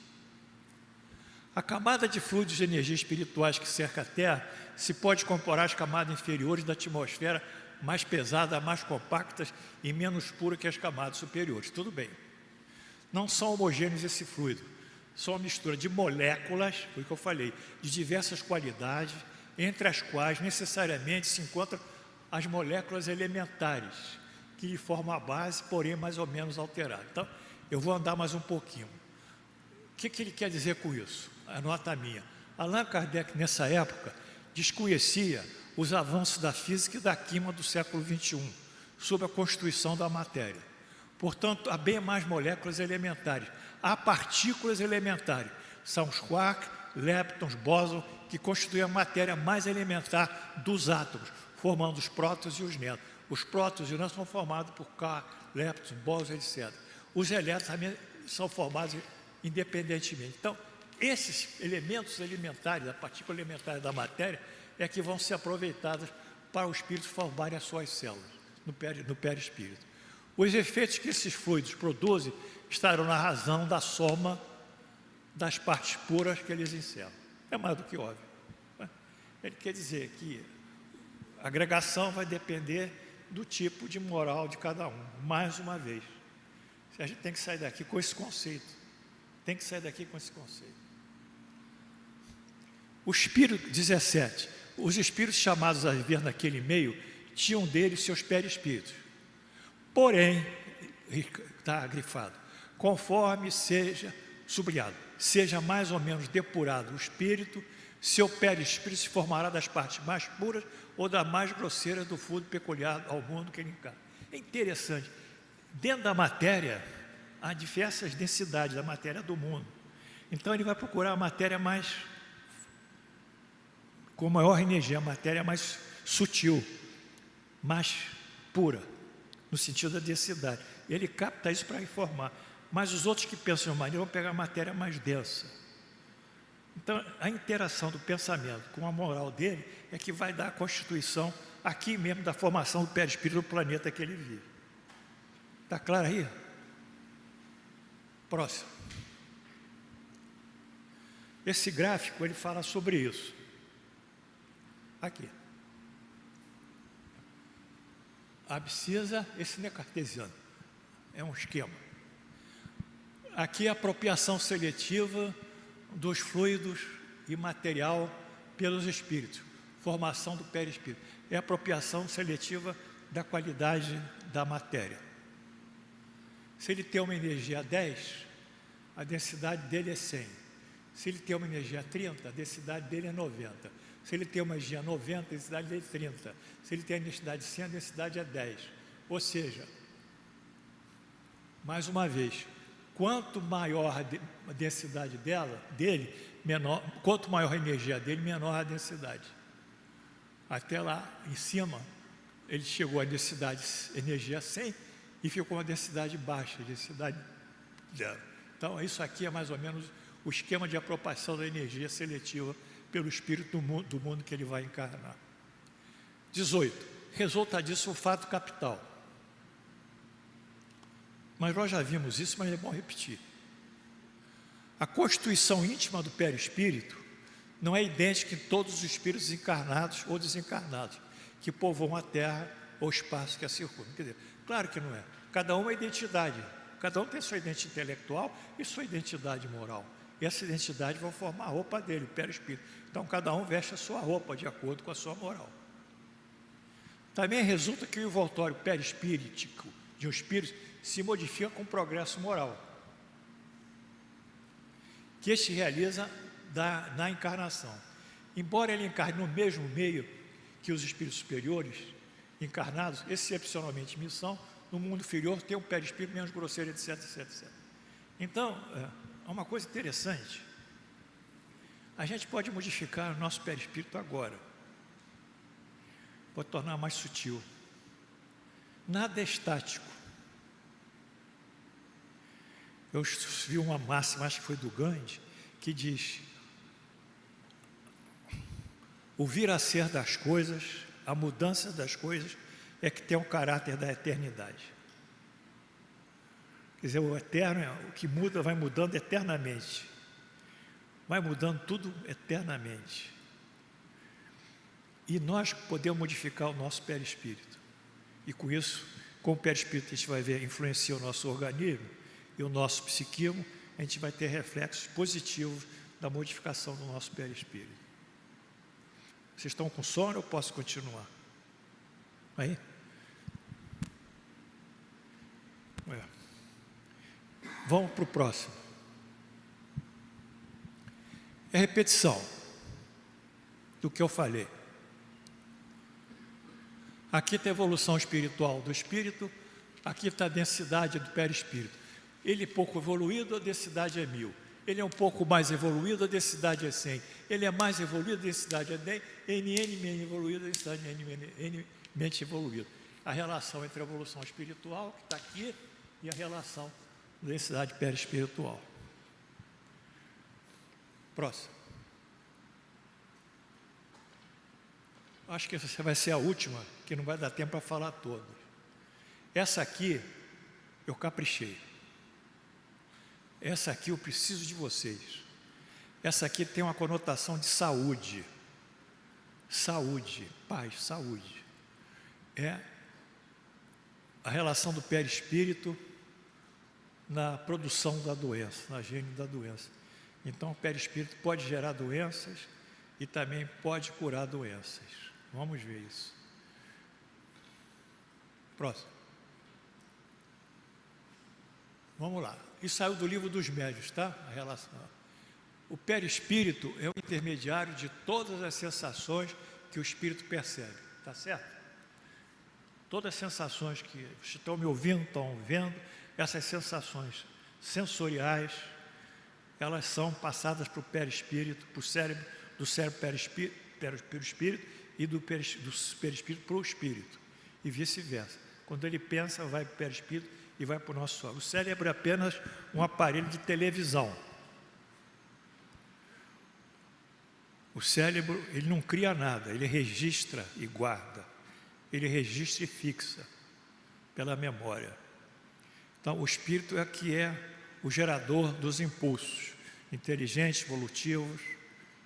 a camada de fluidos de energia espirituais que cerca a Terra se pode comparar às camadas inferiores da atmosfera, mais pesadas, mais compactas e menos puras que as camadas superiores. Tudo bem. Não são homogêneos esse fluido. São uma mistura de moléculas, foi o que eu falei, de diversas qualidades, entre as quais necessariamente se encontram as moléculas elementares, que lhe formam a base, porém mais ou menos alterada. Então, eu vou andar mais um pouquinho. O que ele quer dizer com isso? Anota a minha. Allan Kardec, nessa época, desconhecia os avanços da física e da química do século XXI, sobre a constituição da matéria. Portanto, há bem mais moléculas elementares. Há partículas elementares. São os quarks, leptons, bósons, que constituem a matéria mais elementar dos átomos, formando os prótons e os nêutrons. Os prótons e os nêutrons são formados por quarks, leptons, bósons, etc. Os elétrons também são formados independentemente. Então, esses elementos elementares, a partícula elementar da matéria, é que vão ser aproveitados para o espírito formarem as suas células, no perispírito. Os efeitos que esses fluidos produzem estarão na razão da soma das partes puras que eles encerram. É mais do que óbvio. Ele quer dizer que a agregação vai depender do tipo de moral de cada um, mais uma vez. A gente tem que sair daqui com esse conceito. Tem que sair daqui com esse conceito. O espírito, 17, os espíritos chamados a viver naquele meio tinham deles seus perispíritos. Porém, está grifado, conforme seja, sublinhado, seja mais ou menos depurado o espírito, seu perispírito se formará das partes mais puras ou da mais grosseira do fluido peculiar ao mundo que ele encarna. É interessante, dentro da matéria, há diversas densidades da matéria do mundo. Então ele vai procurar a matéria mais, com maior energia, a matéria mais sutil, mais pura, no sentido da densidade. Ele capta isso para informar. Mas os outros que pensam de maneira vão pegar a matéria mais densa. Então, a interação do pensamento com a moral dele é que vai dar a constituição aqui mesmo da formação do perispírito do planeta que ele vive. Está claro aí? Próximo. Esse gráfico, ele fala sobre isso. Aqui. A abscissa, esse não é cartesiano, é um esquema. Aqui a apropriação seletiva dos fluidos e material pelos espíritos, formação do perispírito. É a apropriação seletiva da qualidade da matéria. Se ele tem uma energia 10, a densidade dele é 100. Se ele tem uma energia 30, a densidade dele é 90. Se ele tem uma energia 90, a densidade dele é 30. Se ele tem a densidade 100, a densidade é 10. Ou seja, mais uma vez, quanto maior a densidade dele, menor, quanto maior a energia dele, menor a densidade. Até lá em cima, ele chegou à densidade energia 100 e ficou uma densidade baixa, densidade 0. Então, isso aqui é mais ou menos o esquema de apropriação da energia seletiva pelo espírito do mundo que ele vai encarnar. 18. Resulta disso o fato capital. Mas nós já vimos isso, mas é bom repetir. A constituição íntima do perispírito não é idêntica em todos os espíritos encarnados ou desencarnados que povoam a Terra ou o espaço que a circundam. Quer dizer, claro que não é. Cada um é identidade. Cada um tem sua identidade intelectual e sua identidade moral. E essa identidade vai formar a roupa dele, o perispírito. Então, cada um veste a sua roupa de acordo com a sua moral. Também resulta que o envoltório perispíritico de um espírito se modifica com o progresso moral, que este realiza na encarnação. Embora ele encarne no mesmo meio que os espíritos superiores encarnados, excepcionalmente em missão, no mundo inferior tem um perispírito menos grosseiro, etc, etc, etc. Então, é uma coisa interessante. A gente pode modificar o nosso perispírito agora, pode tornar mais sutil. Nada é estático. Eu vi uma máxima, acho que foi do Gandhi, que diz: o vir a ser das coisas, a mudança das coisas, é que tem o caráter da eternidade. Quer dizer, o eterno, o que muda, vai mudando eternamente. Vai mudando tudo eternamente. E nós podemos modificar o nosso perispírito. E com isso, com o perispírito, a gente vai ver, influencia o nosso organismo e o nosso psiquismo, a gente vai ter reflexos positivos da modificação do nosso perispírito. Vocês estão com sono? Eu posso continuar? Aí? Vamos para o próximo. É repetição do que eu falei. Aqui está a evolução espiritual do espírito, aqui está a densidade do perispírito. Ele é pouco evoluído, a densidade é 1000. Ele é um pouco mais evoluído, a densidade é 100. Ele é mais evoluído, a densidade é 10. NN menos evoluído, a densidade é N menos evoluído. A relação entre a evolução espiritual, que está aqui, e a relação da densidade perispiritual. Próximo. Acho que essa vai ser a última, que não vai dar tempo para falar todas. Essa aqui, eu caprichei. Essa aqui eu preciso de vocês. Essa aqui tem uma conotação de saúde. Saúde, paz, saúde. É a relação do perispírito na produção da doença, na gênese da doença. Então, o perispírito pode gerar doenças e também pode curar doenças. Vamos ver isso. Próximo. Vamos lá. Isso saiu do livro dos médiuns, tá? A relação. O perispírito é o intermediário de todas as sensações que o espírito percebe. Tá certo? Todas as sensações que estão me ouvindo, estão vendo, essas sensações sensoriais, elas são passadas para o perispírito, para o cérebro, do cérebro perispírito e do perispírito para o espírito, e vice-versa. Quando ele pensa, vai para o perispírito e vai para o nosso órgão. O cérebro é apenas um aparelho de televisão. O cérebro, ele não cria nada, ele registra e guarda. Ele registra e fixa pela memória. Então, o espírito é que é o gerador dos impulsos, inteligentes, evolutivos,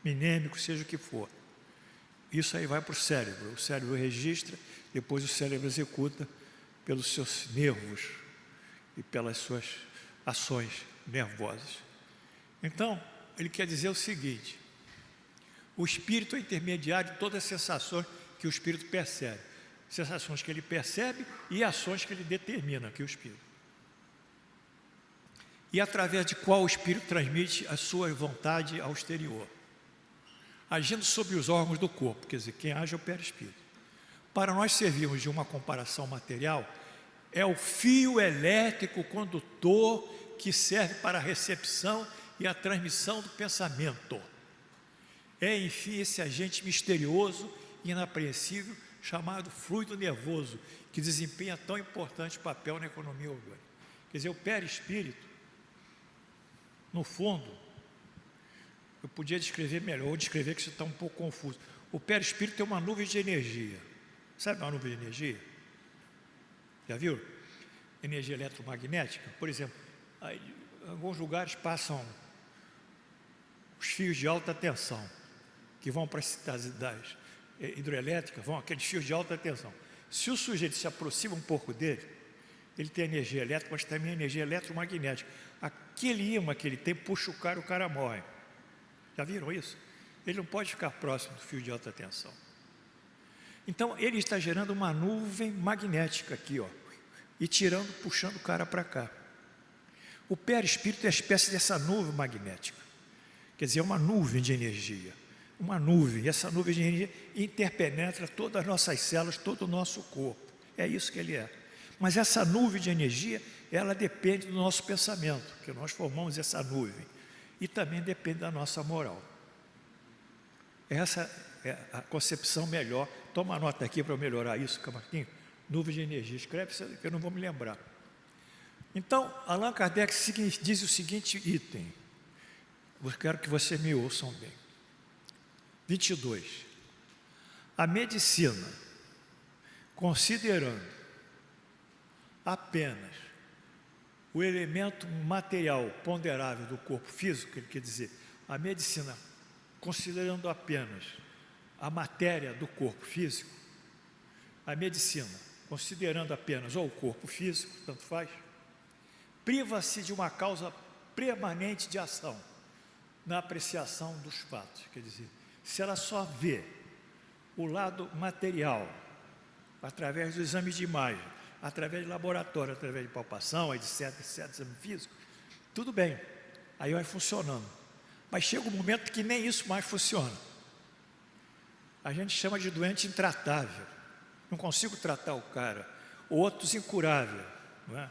minêmicos, seja o que for. Isso aí vai para o cérebro registra, depois o cérebro executa pelos seus nervos e pelas suas ações nervosas. Então, ele quer dizer o seguinte: o espírito é intermediário de todas as sensações que o espírito percebe. Sensações que ele percebe e ações que ele determina, que o espírito. E através de qual o espírito transmite a sua vontade ao exterior, agindo sobre os órgãos do corpo, quer dizer, quem age é o perispírito. Para nós servirmos de uma comparação material, é o fio elétrico condutor que serve para a recepção e a transmissão do pensamento. É, enfim, esse agente misterioso e inapreensível chamado fluido nervoso, que desempenha tão importante papel na economia orgânica. Quer dizer, o perispírito, no fundo, eu podia descrever melhor, ou descrever que isso está um pouco confuso. O perispírito é uma nuvem de energia. Sabe uma nuvem de energia? Já viu? Energia eletromagnética. Por exemplo, aí, em alguns lugares passam os fios de alta tensão, que vão para as cidades hidroelétricas, vão aqueles fios de alta tensão. Se o sujeito se aproxima um pouco dele, ele tem energia elétrica, mas também energia eletromagnética. Aquele ímã que ele tem puxa o cara morre. Já viram isso? Ele não pode ficar próximo do fio de alta tensão. Então, ele está gerando uma nuvem magnética aqui, ó, e puxando o cara para cá. O perispírito é a espécie dessa nuvem magnética. Quer dizer, é uma nuvem de energia. Uma nuvem, e essa nuvem de energia interpenetra todas as nossas células, todo o nosso corpo. É isso que ele é. Mas essa nuvem de energia, ela depende do nosso pensamento, que nós formamos essa nuvem. E também depende da nossa moral. Essa é a concepção melhor. Toma nota aqui para eu melhorar isso, Camarquinho. Nuvem de energia. Escreve que eu não vou me lembrar. Então, Allan Kardec diz o seguinte item. Eu quero que vocês me ouçam bem. 22. A medicina, considerando apenas o elemento material ponderável do corpo físico, ele quer dizer, a medicina, considerando apenas a matéria do corpo físico, a medicina, considerando apenas ou o corpo físico, tanto faz, priva-se de uma causa permanente de ação na apreciação dos fatos. Quer dizer, se ela só vê o lado material, através do exame de imagem, através de laboratório, através de palpação, etc, exame físico, tudo bem, aí vai funcionando. Mas chega um momento que nem isso mais funciona. A gente chama de doente intratável. Não consigo tratar o cara. Outros incurável, não é?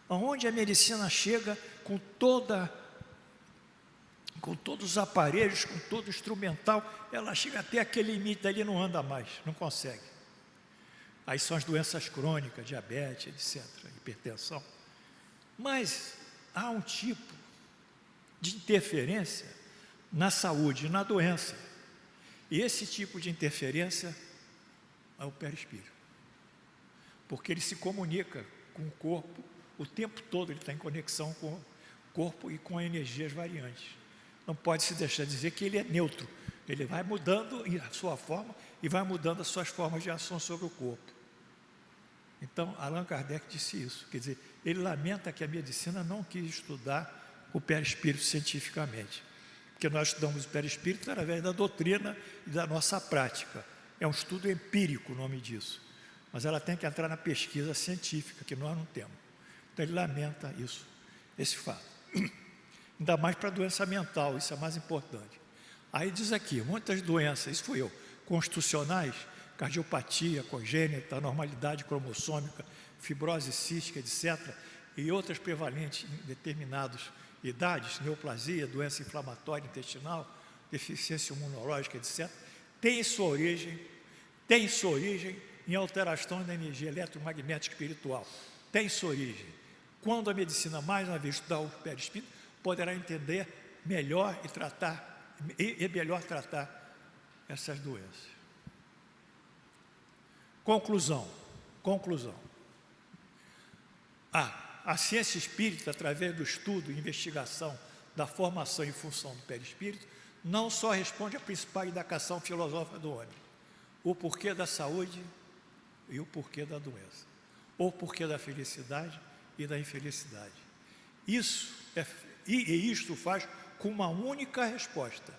Onde a medicina chega com todos os aparelhos, com todo o instrumental, ela chega até aquele limite, dali não anda mais, não consegue. Aí são as doenças crônicas, diabetes, etc., hipertensão. Mas há um tipo de interferência na saúde e na doença. E esse tipo de interferência é o perispírito. Porque ele se comunica com o corpo, o tempo todo ele está em conexão com o corpo e com energias variantes. Não pode se deixar dizer que ele é neutro. Ele vai mudando a sua forma e vai mudando as suas formas de ação sobre o corpo. Então, Allan Kardec disse isso. Quer dizer, ele lamenta que a medicina não quis estudar o perispírito cientificamente. Porque nós estudamos o perispírito através da doutrina e da nossa prática. É um estudo empírico o nome disso. Mas ela tem que entrar na pesquisa científica, que nós não temos. Então, ele lamenta isso, esse fato. Ainda mais para a doença mental, isso é mais importante. Aí diz aqui, muitas doenças, isso fui eu, constitucionais, cardiopatia congênita, anormalidade cromossômica, fibrose cística, etc., e outras prevalentes em determinadas idades, neoplasia, doença inflamatória intestinal, deficiência imunológica, etc., tem sua origem em alterações da energia eletromagnética espiritual. Tem sua origem. Quando a medicina, mais uma vez, estudar o perispírito, poderá entender melhor e melhor tratar essas doenças. Conclusão. A ciência espírita, através do estudo e investigação da formação e função do perispírito, não só responde à principal indagação filosófica do homem, o porquê da saúde e o porquê da doença, o porquê da felicidade e da infelicidade. Isto faz com uma única resposta.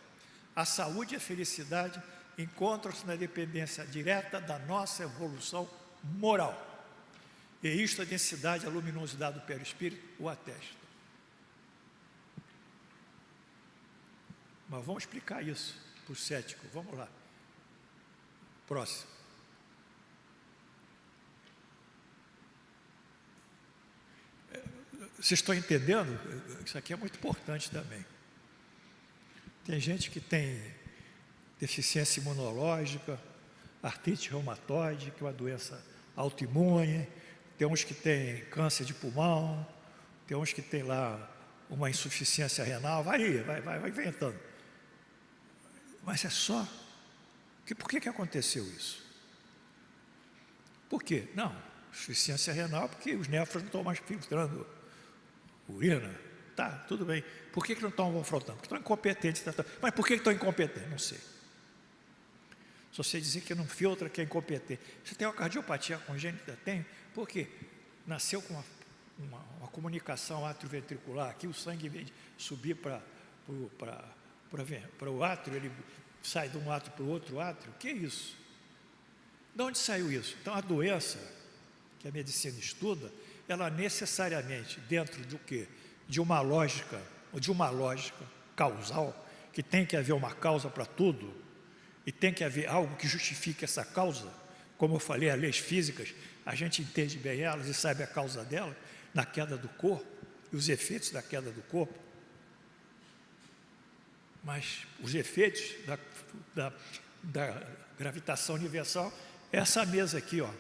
A saúde e a felicidade encontram-se na dependência direta da nossa evolução moral. E isto a densidade e a luminosidade do perispírito o atesta. Mas vamos explicar isso para o cético. Vamos lá. Próximo. Vocês estão entendendo? Isso aqui é muito importante também. Tem gente que tem deficiência imunológica, artrite reumatoide, que é uma doença autoimune, tem uns que tem câncer de pulmão, tem uns que tem lá uma insuficiência renal, vai inventando. Mas é só... Por que aconteceu isso? Por quê? Não, insuficiência renal, porque os néfrons não estão mais filtrando urina. Tá, tudo bem. Por que não estão confrontando? Porque estão incompetentes. Mas por que estão incompetentes? Não sei. Só sei dizer que não filtra, que é incompetente. Você tem uma cardiopatia congênita? Tem. Por quê? Nasceu com uma comunicação atrioventricular. Aqui o sangue, em vez de subir para o átrio, ele sai de um átrio para o outro átrio. O que é isso? De onde saiu isso? Então, a doença que a medicina estuda, ela necessariamente, dentro do quê? De uma lógica causal, que tem que haver uma causa para tudo, e tem que haver algo que justifique essa causa. Como eu falei, as leis físicas, a gente entende bem elas e sabe a causa dela, na queda do corpo, e os efeitos da queda do corpo. Mas os efeitos da gravitação universal é essa mesa aqui, ó.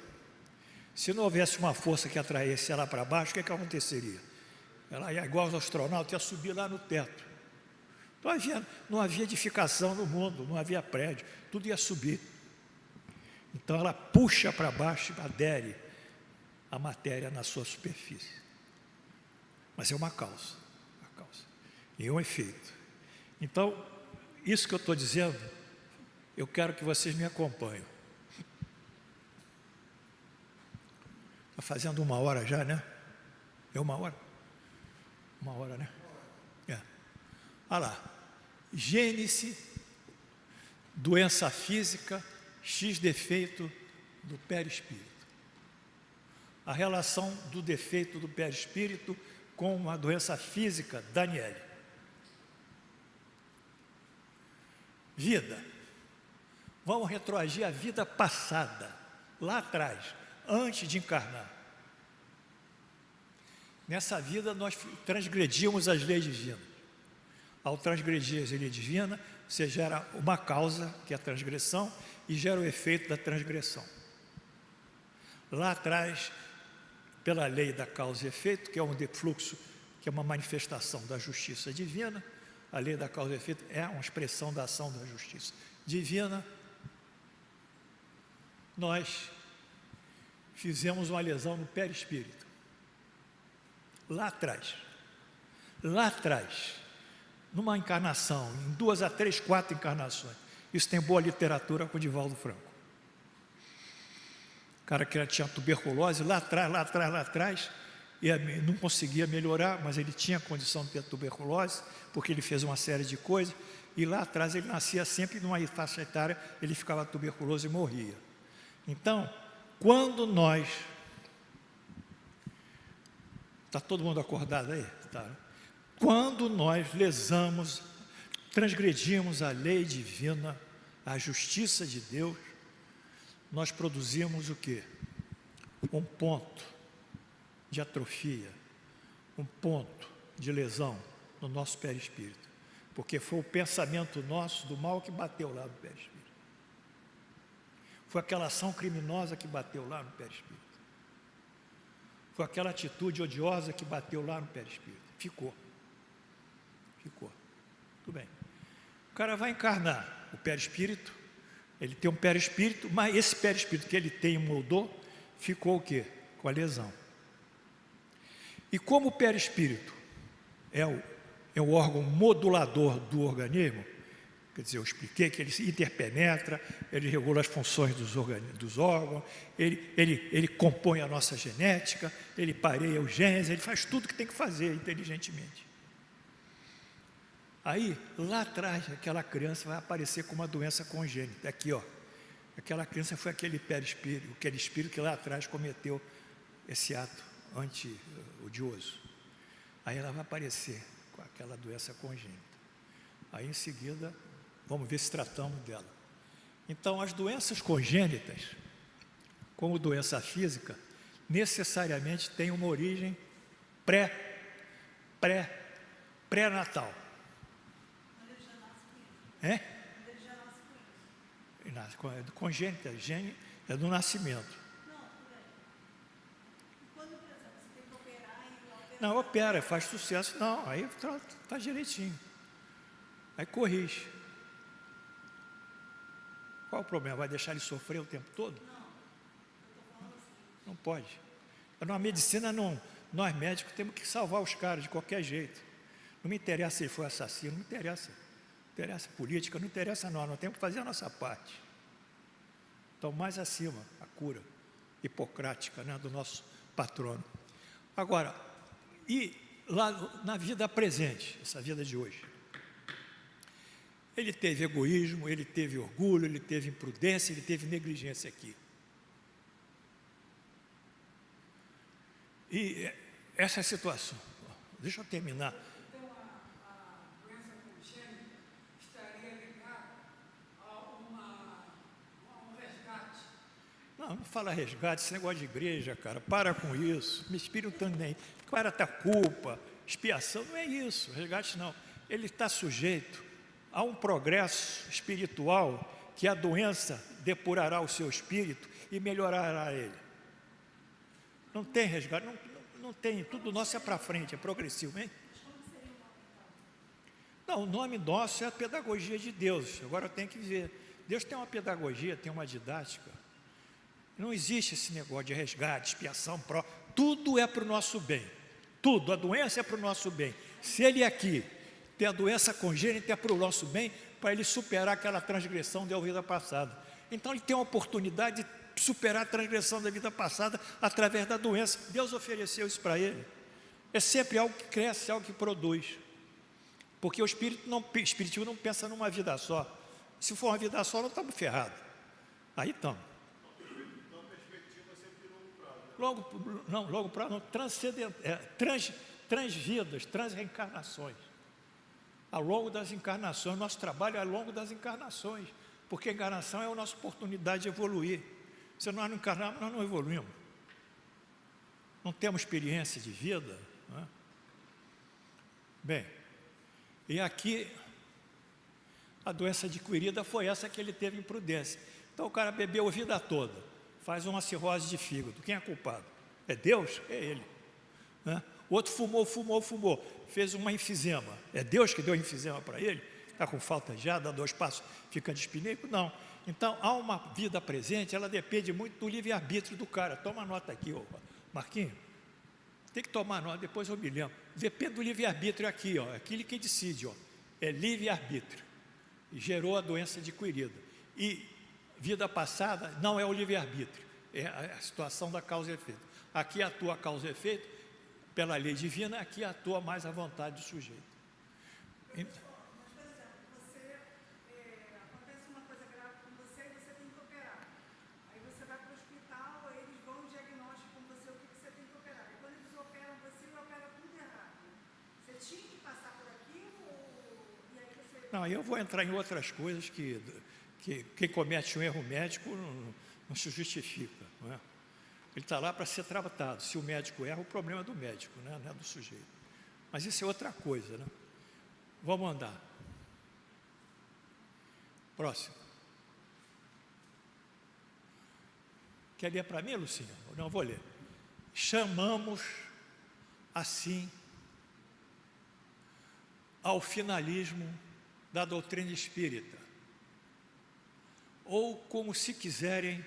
Se não houvesse uma força que atraísse ela para baixo, o que aconteceria? Ela ia igual aos astronautas, ia subir lá no teto. Não havia edificação no mundo, não havia prédio, tudo ia subir. Então ela puxa para baixo e adere a matéria na sua superfície. Mas é uma causa e um efeito. Então, isso que eu estou dizendo, eu quero que vocês me acompanhem. Está fazendo 1 hora já, né? É 1 hora? 1 hora, né? É. Olha lá. Gênese, doença física, X defeito do perispírito. A relação do defeito do perispírito com uma doença física, Daniele. Vida. Vamos retroagir a vida passada, lá atrás, antes de encarnar. Nessa vida nós transgredimos as leis divinas. Ao transgredir as leis divinas, você gera uma causa, que é a transgressão, e gera o efeito da transgressão. Lá atrás, pela lei da causa e efeito, que é um defluxo, que é uma manifestação da justiça divina, a lei da causa e efeito é uma expressão da ação da justiça divina. Nós fizemos uma lesão no perispírito. Lá atrás, numa encarnação, em 2 a 3, 4 encarnações. Isso tem boa literatura com o Divaldo Franco. O cara que tinha tuberculose lá atrás, e não conseguia melhorar, mas ele tinha condição de ter tuberculose, porque ele fez uma série de coisas, e lá atrás ele nascia sempre numa faixa etária, ele ficava tuberculoso e morria. Então, quando nós... Está todo mundo acordado aí? Tá. Quando nós lesamos, transgredimos a lei divina, a justiça de Deus, nós produzimos o quê? Um ponto de atrofia, um ponto de lesão no nosso perispírito, porque foi o pensamento nosso do mal que bateu lá no perispírito. Foi aquela ação criminosa que bateu lá no perispírito. Foi aquela atitude odiosa que bateu lá no perispírito. Ficou. Tudo bem. O cara vai encarnar o perispírito, ele tem um perispírito, mas esse perispírito que ele tem e moldou, ficou o quê? Com a lesão. E como o perispírito é o órgão modulador do organismo, quer dizer, eu expliquei que ele se interpenetra, ele regula as funções dos órgãos, ele compõe a nossa genética, ele pareia os genes, ele faz tudo que tem que fazer inteligentemente. Aí, lá atrás, aquela criança vai aparecer com uma doença congênita. Aqui, ó. Aquela criança foi aquele perispírito, aquele espírito que lá atrás cometeu esse ato anti-odioso. Aí ela vai aparecer com aquela doença congênita. Aí, em seguida, vamos ver se tratamos dela. Então, as doenças congênitas, como doença física, necessariamente têm uma origem pré-natal. É? Congênita, gene é do nascimento. Não, opera, faz sucesso. Não, aí faz direitinho. Aí corrige. Qual o problema? Vai deixar ele sofrer o tempo todo? Não pode. Na medicina, nós médicos temos que salvar os caras de qualquer jeito. Não me interessa se ele foi assassino, não interessa. Não interessa política, não interessa nós temos que fazer a nossa parte. Então, mais acima, a cura hipocrática, né, do nosso patrono. Agora, e lá na vida presente, essa vida de hoje, ele teve egoísmo, ele teve orgulho, ele teve imprudência, ele teve negligência aqui. E essa situação, deixa eu terminar. Então, a doença congênita estaria ligada a um resgate. Não fala resgate, esse negócio de igreja, cara, para com isso. Me espírito nem. Qual era a culpa, expiação, não é isso, resgate não. Ele está sujeito a um progresso espiritual que a doença depurará o seu espírito e melhorará ele. Não tem resgate, não tem, tudo nosso é para frente, é progressivo, hein? Não, o nome nosso é a pedagogia de Deus. Agora eu tenho que ver. Deus tem uma pedagogia, tem uma didática. Não existe esse negócio de resgate, expiação, tudo é para o nosso bem. Tudo, a doença é para o nosso bem. Se ele aqui tem a doença congênita, é para o nosso bem, para ele superar aquela transgressão da vida passada. Então ele tem a oportunidade de superar a transgressão da vida passada através da doença. Deus ofereceu isso para ele. É sempre algo que cresce, algo que produz. Porque o espiritismo não pensa numa vida só. Se for uma vida só, não estamos ferrados. Aí estamos. Então a perspectiva é sempre longo prazo. Logo prazo, transvidas, transreencarnações. Ao longo das encarnações, nosso trabalho é ao longo das encarnações, porque a encarnação é a nossa oportunidade de evoluir. Se nós não encarnarmos, nós não evoluímos. Não temos experiência de vida, não é? Bem, e aqui a doença adquirida foi essa que ele teve imprudência. Então o cara bebeu a vida toda, faz uma cirrose de fígado. Quem é culpado? É Deus? É ele, né? O outro fumou, fez uma enfisema. É Deus que deu enfisema para ele? Está com falta de ar, dá 2 passos, fica dispineico? Não. Então, há uma vida presente, ela depende muito do livre-arbítrio do cara. Toma nota aqui, ó, Marquinhos. Tem que tomar nota, depois eu me lembro. Depende do livre-arbítrio aqui, ó, aquele que decide, ó, é livre-arbítrio. Gerou a doença adquirida. E vida passada não é o livre-arbítrio, é a situação da causa e efeito. Aqui atua a causa e efeito, pela lei divina, aqui atua mais a vontade do sujeito. Então, Mas, por exemplo, acontece uma coisa grave com você e você tem que operar. Aí você vai para o hospital, aí eles vão diagnóstico com você o que você tem que operar. E quando eles operam você tudo errado. Você tinha que passar por aquilo e aí você... Não, eu vou entrar em outras coisas que quem comete um erro médico não se justifica, não é? Ele está lá para ser tratado. Se o médico erra, o problema é do médico, né? Não é do sujeito. Mas isso é outra coisa, né? Vamos andar. Próximo. Quer ler para mim, Lucinha? Não, vou ler. Chamamos assim ao finalismo da doutrina espírita, ou, como se quiserem,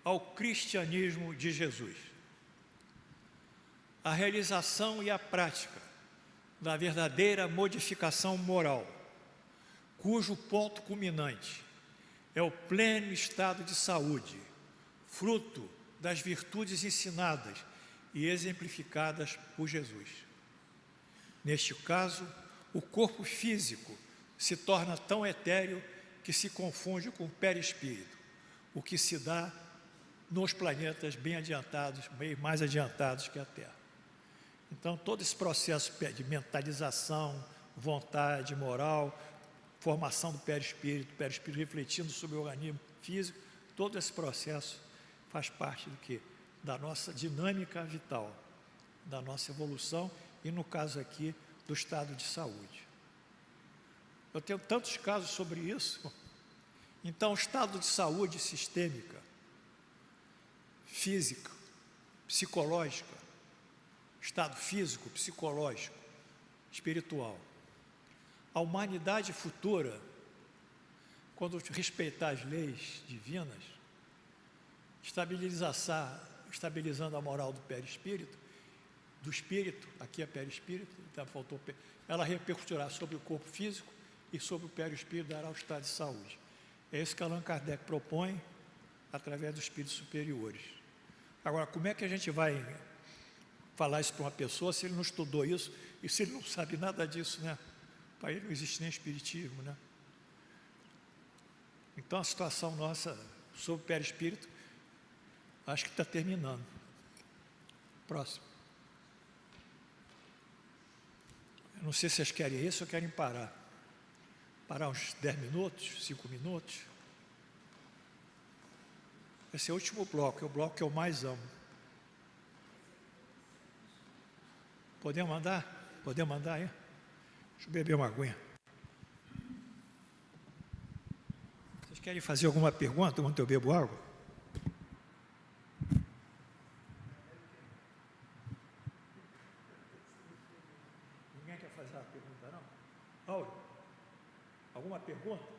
ao cristianismo de Jesus. A realização e a prática da verdadeira modificação moral, cujo ponto culminante é o pleno estado de saúde, fruto das virtudes ensinadas e exemplificadas por Jesus. Neste caso, o corpo físico se torna tão etéreo que se confunde com o perispírito, o que se dá nos planetas bem adiantados, bem mais adiantados que a Terra. Então, todo esse processo de mentalização, vontade, moral, formação do perispírito refletindo sobre o organismo físico, todo esse processo faz parte do quê? Da nossa dinâmica vital, da nossa evolução e, no caso aqui, do estado de saúde. Eu tenho tantos casos sobre isso. Então, o estado de saúde sistêmica, física, psicológica, estado físico, psicológico, espiritual. A humanidade futura, quando respeitar as leis divinas, estabilizando a moral do perispírito, do espírito, aqui é perispírito, então faltou, ela repercutirá sobre o corpo físico e sobre o perispírito, dará o estado de saúde. É isso que Allan Kardec propõe através dos espíritos superiores. Agora, como é que a gente vai falar isso para uma pessoa se ele não estudou isso e se ele não sabe nada disso, né? Para ele não existe nem espiritismo, né? Então, a situação nossa sobre o perispírito, acho que está terminando. Próximo. Eu não sei se vocês querem isso ou querem parar. Parar uns 10 minutos, 5 minutos. Esse é o último bloco, é o bloco que eu mais amo. Podemos andar? Podemos andar aí? Deixa eu beber uma aguinha. Vocês querem fazer alguma pergunta enquanto eu bebo água? Alguma pergunta?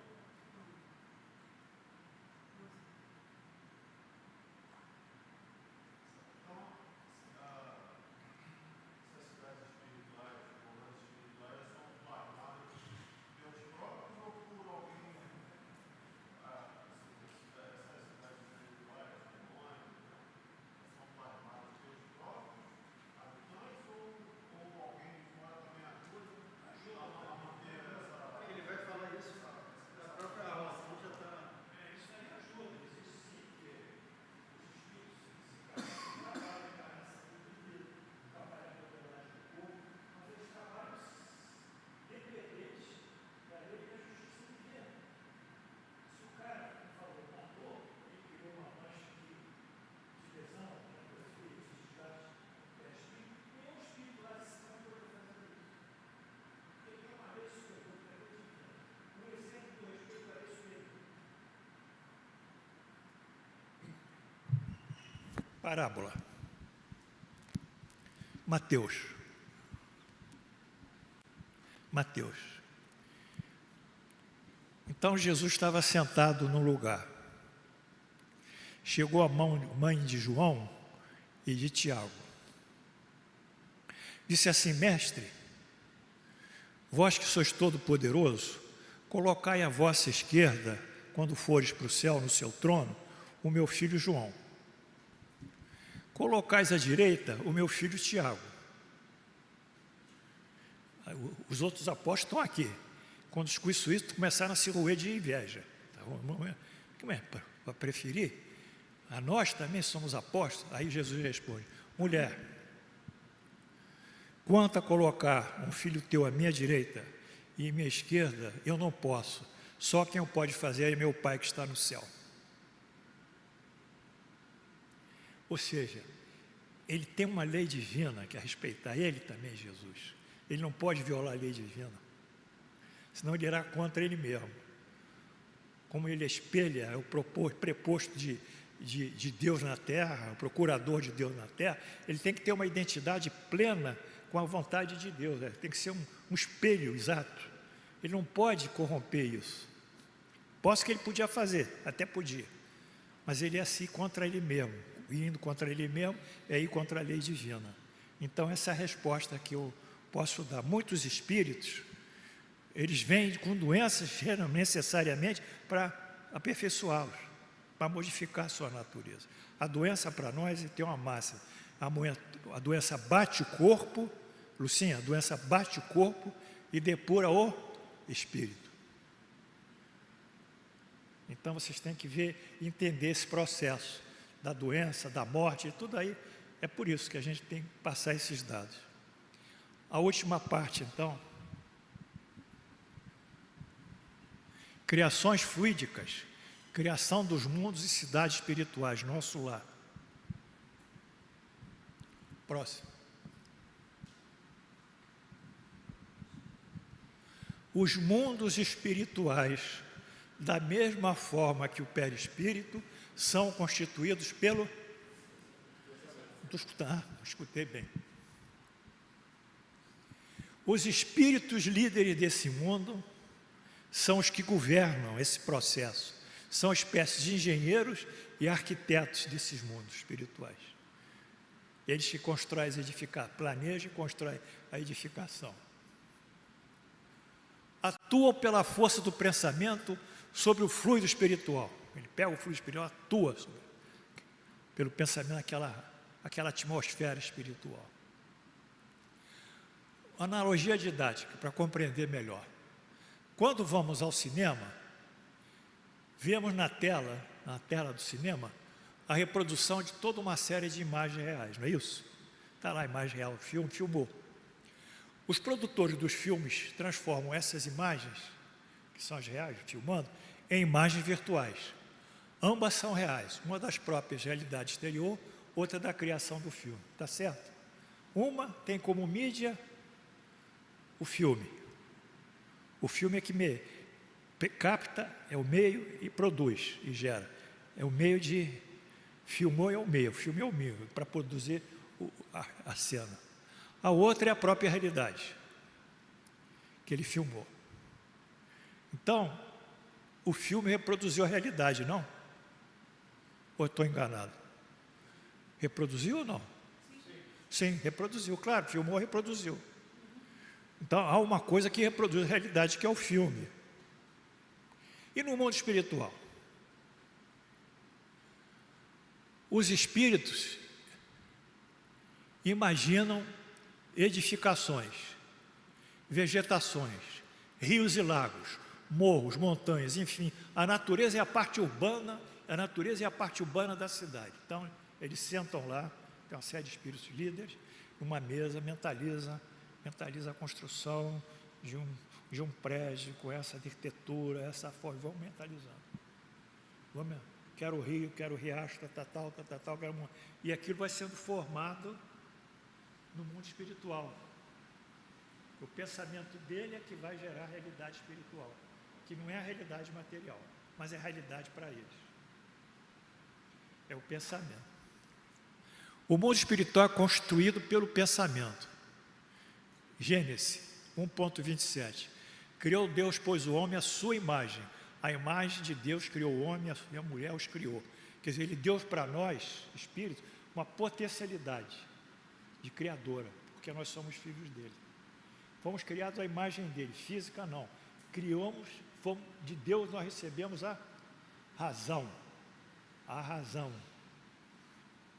Parábola. Mateus. Então Jesus estava sentado num lugar. Chegou a mãe de João e de Tiago. Disse assim: Mestre, vós que sois todo-poderoso, colocai à vossa esquerda, quando fores para o céu, no seu trono, o meu filho João. Colocais à direita o meu filho Tiago. Os outros apóstolos estão aqui. Quando escutam isso, começaram a se roer de inveja. Como é? Para preferir? A nós também somos apóstolos? Aí Jesus responde: mulher, quanto a colocar um filho teu à minha direita e à minha esquerda, eu não posso. Só quem o pode fazer é meu Pai que está no céu. Ou seja, ele tem uma lei divina que é respeitar, ele também, Jesus. Ele não pode violar a lei divina, senão ele irá contra ele mesmo. Como ele espelha, é o preposto de Deus na terra, o procurador de Deus na terra, ele tem que ter uma identidade plena com a vontade de Deus, tem que ser um espelho exato. Ele não pode corromper isso. Posso que ele podia fazer, até podia, mas ele é assim contra ele mesmo. Indo contra ele mesmo é ir contra a lei divina. Então essa é a resposta que eu posso dar. Muitos espíritos, eles vêm com doenças necessariamente para aperfeiçoá-los, para modificar a sua natureza. A doença para nós tem uma máxima: a doença bate o corpo, Lucinha, a doença bate o corpo e depura o espírito. Então vocês têm que ver e entender esse processo da doença, da morte, e tudo aí. É por isso que a gente tem que passar esses dados. A última parte, então. Criações fluídicas, criação dos mundos e cidades espirituais, nosso lar. Próximo. Os mundos espirituais, da mesma forma que o perispírito, são constituídos pelo... escutei bem. Os espíritos líderes desse mundo são os que governam esse processo. São espécies de engenheiros e arquitetos desses mundos espirituais. Eles que constroem as edificações, planejam e constroem a edificação. Atuam pela força do pensamento sobre o fluido espiritual. Ele pega o fluido espiritual, atua pelo pensamento, aquela atmosfera espiritual. Analogia didática, para compreender melhor. Quando vamos ao cinema, vemos na tela do cinema, a reprodução de toda uma série de imagens reais, não é isso? Está lá a imagem real, o filme filmou. Os produtores dos filmes transformam essas imagens, que são as reais, filmando, em imagens virtuais. Ambas são reais, uma das próprias realidades exterior, outra da criação do filme, está certo? Uma tem como mídia o filme. O filme é que capta, é o meio e produz e gera. É o meio de... Filmou é o meio, o filme é o meio, para produzir a cena. A outra é a própria realidade, que ele filmou. Então, o filme reproduziu a realidade, não? Ou estou enganado? Reproduziu ou não? Sim, reproduziu, claro, filmou, reproduziu. Então, há uma coisa que reproduz a realidade, que é o filme. E no mundo espiritual? Os espíritos imaginam edificações, vegetações, rios e lagos, morros, montanhas, enfim, a natureza é a parte urbana, da cidade. Então, eles sentam lá, tem uma série de espíritos líderes, numa mesa, mentaliza a construção de um prédio com essa arquitetura, essa forma, vão mentalizando. Quero o rio, quero o riacho, tal, quero... E aquilo vai sendo formado no mundo espiritual. O pensamento dele é que vai gerar a realidade espiritual, que não é a realidade material, mas é a realidade para eles. É o pensamento. O mundo espiritual é construído pelo pensamento. Gênesis 1.27. Criou Deus, pois, o homem à sua imagem. A imagem de Deus criou o homem e a mulher os criou. Quer dizer, Ele deu para nós, espíritos, uma potencialidade de criadora, porque nós somos filhos dele. Fomos criados à imagem dele, física não. De Deus nós recebemos a razão.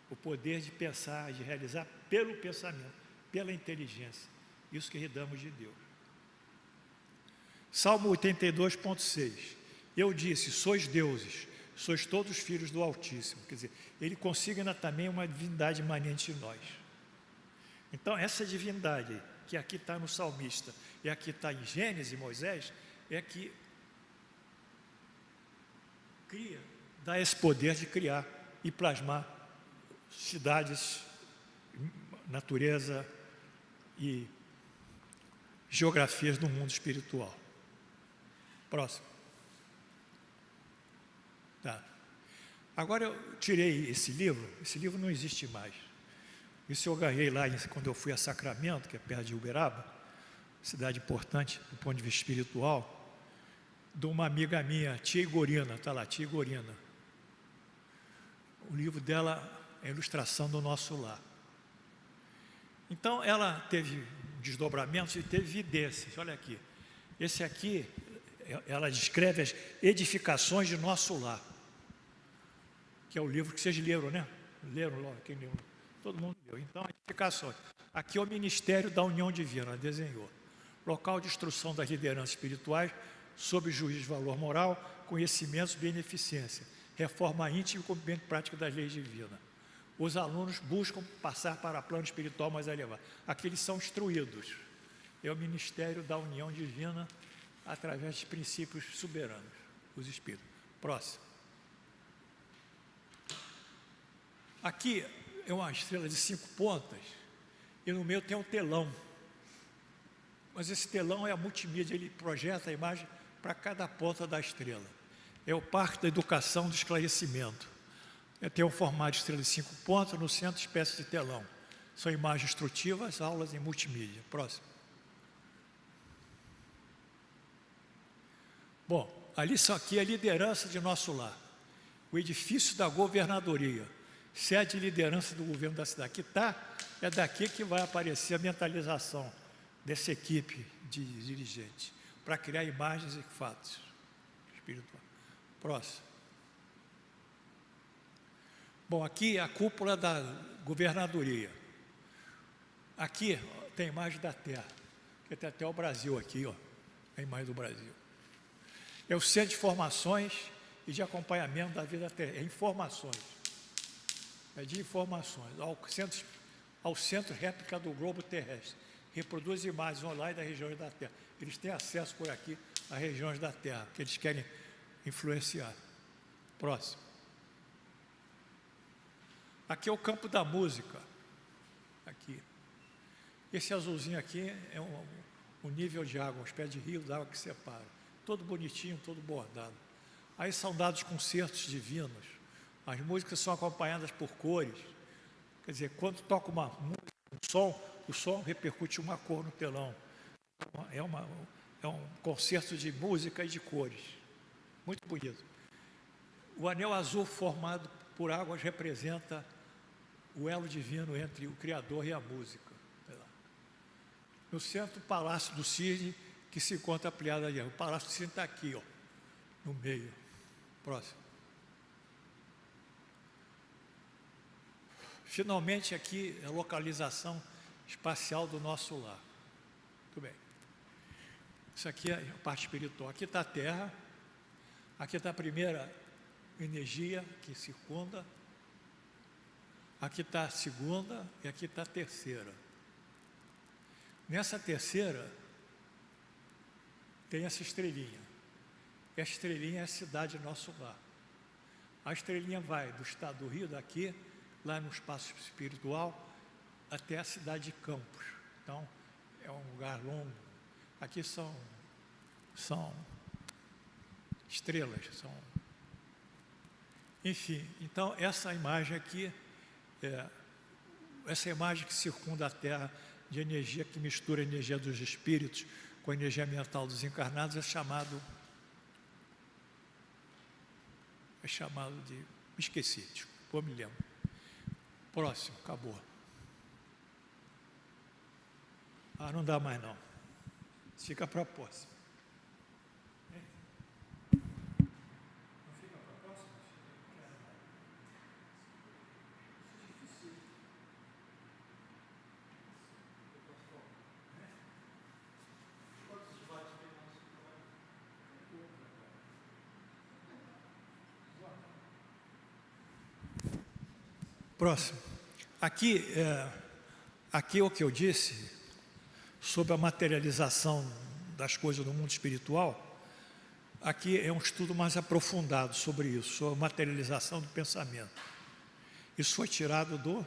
O poder de pensar, de realizar pelo pensamento, pela inteligência. Isso que herdamos de Deus. Salmo 82.6. Eu disse, sois deuses, sois todos filhos do Altíssimo. Quer dizer, ele consigna também uma divindade imanente em nós. Então, essa divindade, que aqui está no salmista, e aqui está em Gênesis, Moisés, é que dá esse poder de criar e plasmar cidades, natureza e geografias do mundo espiritual. Próximo. Tá. Agora eu tirei esse livro não existe mais. Isso eu ganhei lá quando eu fui a Sacramento, que é perto de Uberaba, cidade importante do ponto de vista espiritual, de uma amiga minha, tia Igorina, está lá, tia Igorina. O livro dela é a ilustração do nosso lar. Então, ela teve desdobramentos e teve evidências. Olha aqui. Esse aqui, ela descreve as edificações de nosso lar. Que é o livro que vocês leram, né? Leram logo, quem leu? Todo mundo leu. Então, edificações. Aqui é o Ministério da União Divina, ela desenhou. Local de instrução das lideranças espirituais, sob juízo de valor moral, conhecimentos e beneficência. Reforma íntima e cumprimento prático das leis divinas. Os alunos buscam passar para o plano espiritual mais elevado. Aqui eles são instruídos. É o Ministério da União Divina através de princípios soberanos, os espíritos. Próximo. Aqui é uma estrela de 5 pontas e no meio tem um telão. Mas esse telão é a multimídia, ele projeta a imagem para cada ponta da estrela. É o Parque da Educação do Esclarecimento. Tem um formato de estrela de 5 pontas, no centro espécie de telão. São imagens instrutivas, aulas em multimídia. Próximo. Bom, aqui é a liderança de nosso lar. O edifício da governadoria, sede de liderança do governo da cidade. Aqui está, é daqui que vai aparecer a mentalização dessa equipe de dirigentes, para criar imagens e fatos espirituais. Próximo. Bom, aqui é a cúpula da governadoria. Aqui tem a imagem da Terra, que tem até o Brasil aqui, ó, a imagem do Brasil. É o centro de informações e de acompanhamento da vida terrestre. É informações. É de informações. Ao centro réplica do globo terrestre. Reproduz imagens online das regiões da Terra. Eles têm acesso por aqui às regiões da Terra, que eles querem influenciar. Próximo. Aqui é o campo da música. Aqui. Esse azulzinho aqui é o nível de água, uma espécie de rio d'água que separa. Todo bonitinho, todo bordado. Aí são dados concertos divinos. As músicas são acompanhadas por cores. Quer dizer, quando toca uma música, o som repercute uma cor no telão. É um concerto de música e de cores, muito bonito. O anel azul formado por águas representa o elo divino entre o Criador e a música. No centro, o Palácio do Cisne, que se encontra ampliado ali. O Palácio do Cisne está aqui, ó, no meio. Próximo. Finalmente, aqui é a localização espacial do nosso lar. Muito bem. Isso aqui é a parte espiritual. Aqui está a Terra. Aqui está a primeira energia que circunda. Aqui está a segunda e aqui está a terceira. Nessa terceira, tem essa estrelinha. E a estrelinha é a cidade nosso lar. A estrelinha vai do estado do Rio, daqui, lá no espaço espiritual, até a cidade de Campos. Então, é um lugar longo. Aqui são estrelas, enfim, então essa imagem aqui, essa imagem que circunda a Terra, de energia que mistura a energia dos espíritos com a energia mental dos encarnados, é chamado de... Me esqueci, desculpa, me lembro. Próximo, acabou. Não dá mais não. Fica para a próxima. Não fica para a próxima? Próximo. Aqui é o que eu disse sobre a materialização das coisas no mundo espiritual. Aqui é um estudo mais aprofundado sobre isso, sobre a materialização do pensamento. Isso foi tirado do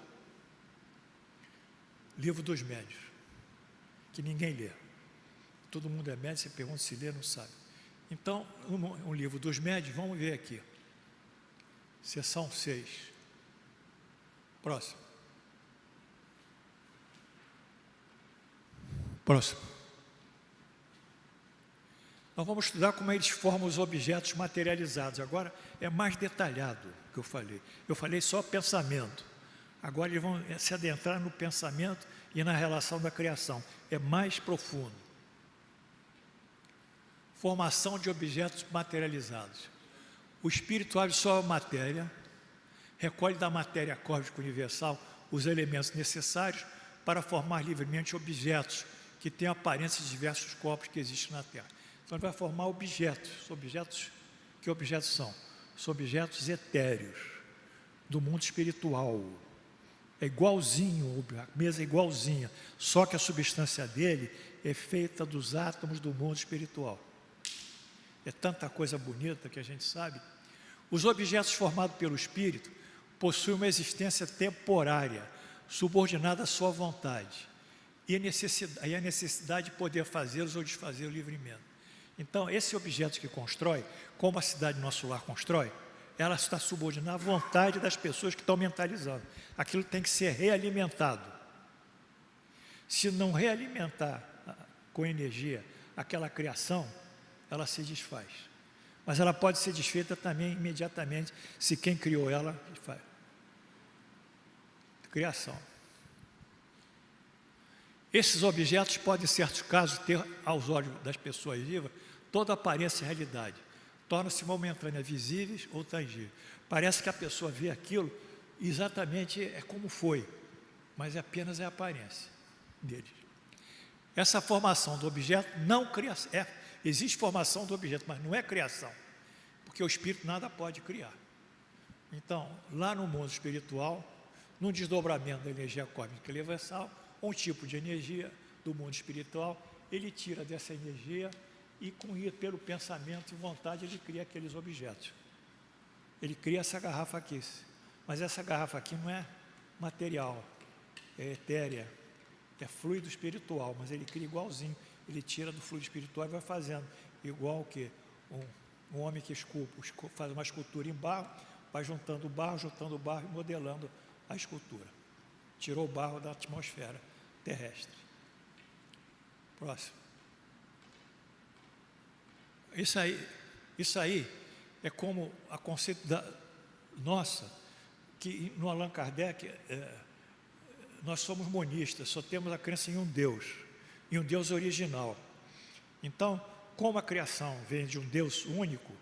Livro dos Médiuns, que ninguém lê. Todo mundo é médium, você pergunta se lê, não sabe. Então, um Livro dos Médiuns, vamos ver aqui. Seção 6. Próximo. Nós vamos estudar como eles formam os objetos materializados. Agora é mais detalhado que eu falei. Eu falei só pensamento. Agora eles vão se adentrar no pensamento e na relação da criação. É mais profundo. Formação de objetos materializados. O espírito absorve a matéria, recolhe da matéria cósmica universal os elementos necessários para formar livremente objetos que têm aparência de diversos corpos que existem na Terra. Então ele vai formar objetos. Que objetos são? São objetos etéreos, do mundo espiritual. É igualzinho, a mesa é igualzinha, só que a substância dele é feita dos átomos do mundo espiritual. É tanta coisa bonita que a gente sabe. Os objetos formados pelo espírito possuem uma existência temporária, subordinada à sua vontade, e a necessidade de poder fazê-los ou desfazê-los livremente. Então, esse objeto que constrói, como a cidade Nosso Lar constrói, ela está subordinada à vontade das pessoas que estão mentalizando. Aquilo tem que ser realimentado. Se não realimentar com energia aquela criação, ela se desfaz. Mas ela pode ser desfeita também imediatamente, se quem criou ela faz. Criação. Esses objetos podem, em certos casos, ter, aos olhos das pessoas vivas, toda a aparência e realidade. Tornam-se momentâneas visíveis ou tangíveis. Parece que a pessoa vê aquilo exatamente é como foi, mas apenas é a aparência deles. Essa formação do objeto não cria, existe formação do objeto, mas não é criação, porque o espírito nada pode criar. Então, lá no mundo espiritual, num desdobramento da energia cósmica universal, um tipo de energia do mundo espiritual, ele tira dessa energia e com isso, pelo pensamento e vontade, ele cria aqueles objetos. Ele cria essa garrafa aqui, mas essa garrafa aqui não é material, é etérea, é fluido espiritual, mas ele cria igualzinho, ele tira do fluido espiritual e vai fazendo, igual que um homem que faz uma escultura em barro, vai juntando barro e modelando a escultura. Tirou o barro da atmosfera terrestre. Próximo. Isso aí é como a conceito nossa, que no Allan Kardec, nós somos monistas, só temos a crença em um Deus original. Então, como a criação vem de um Deus único,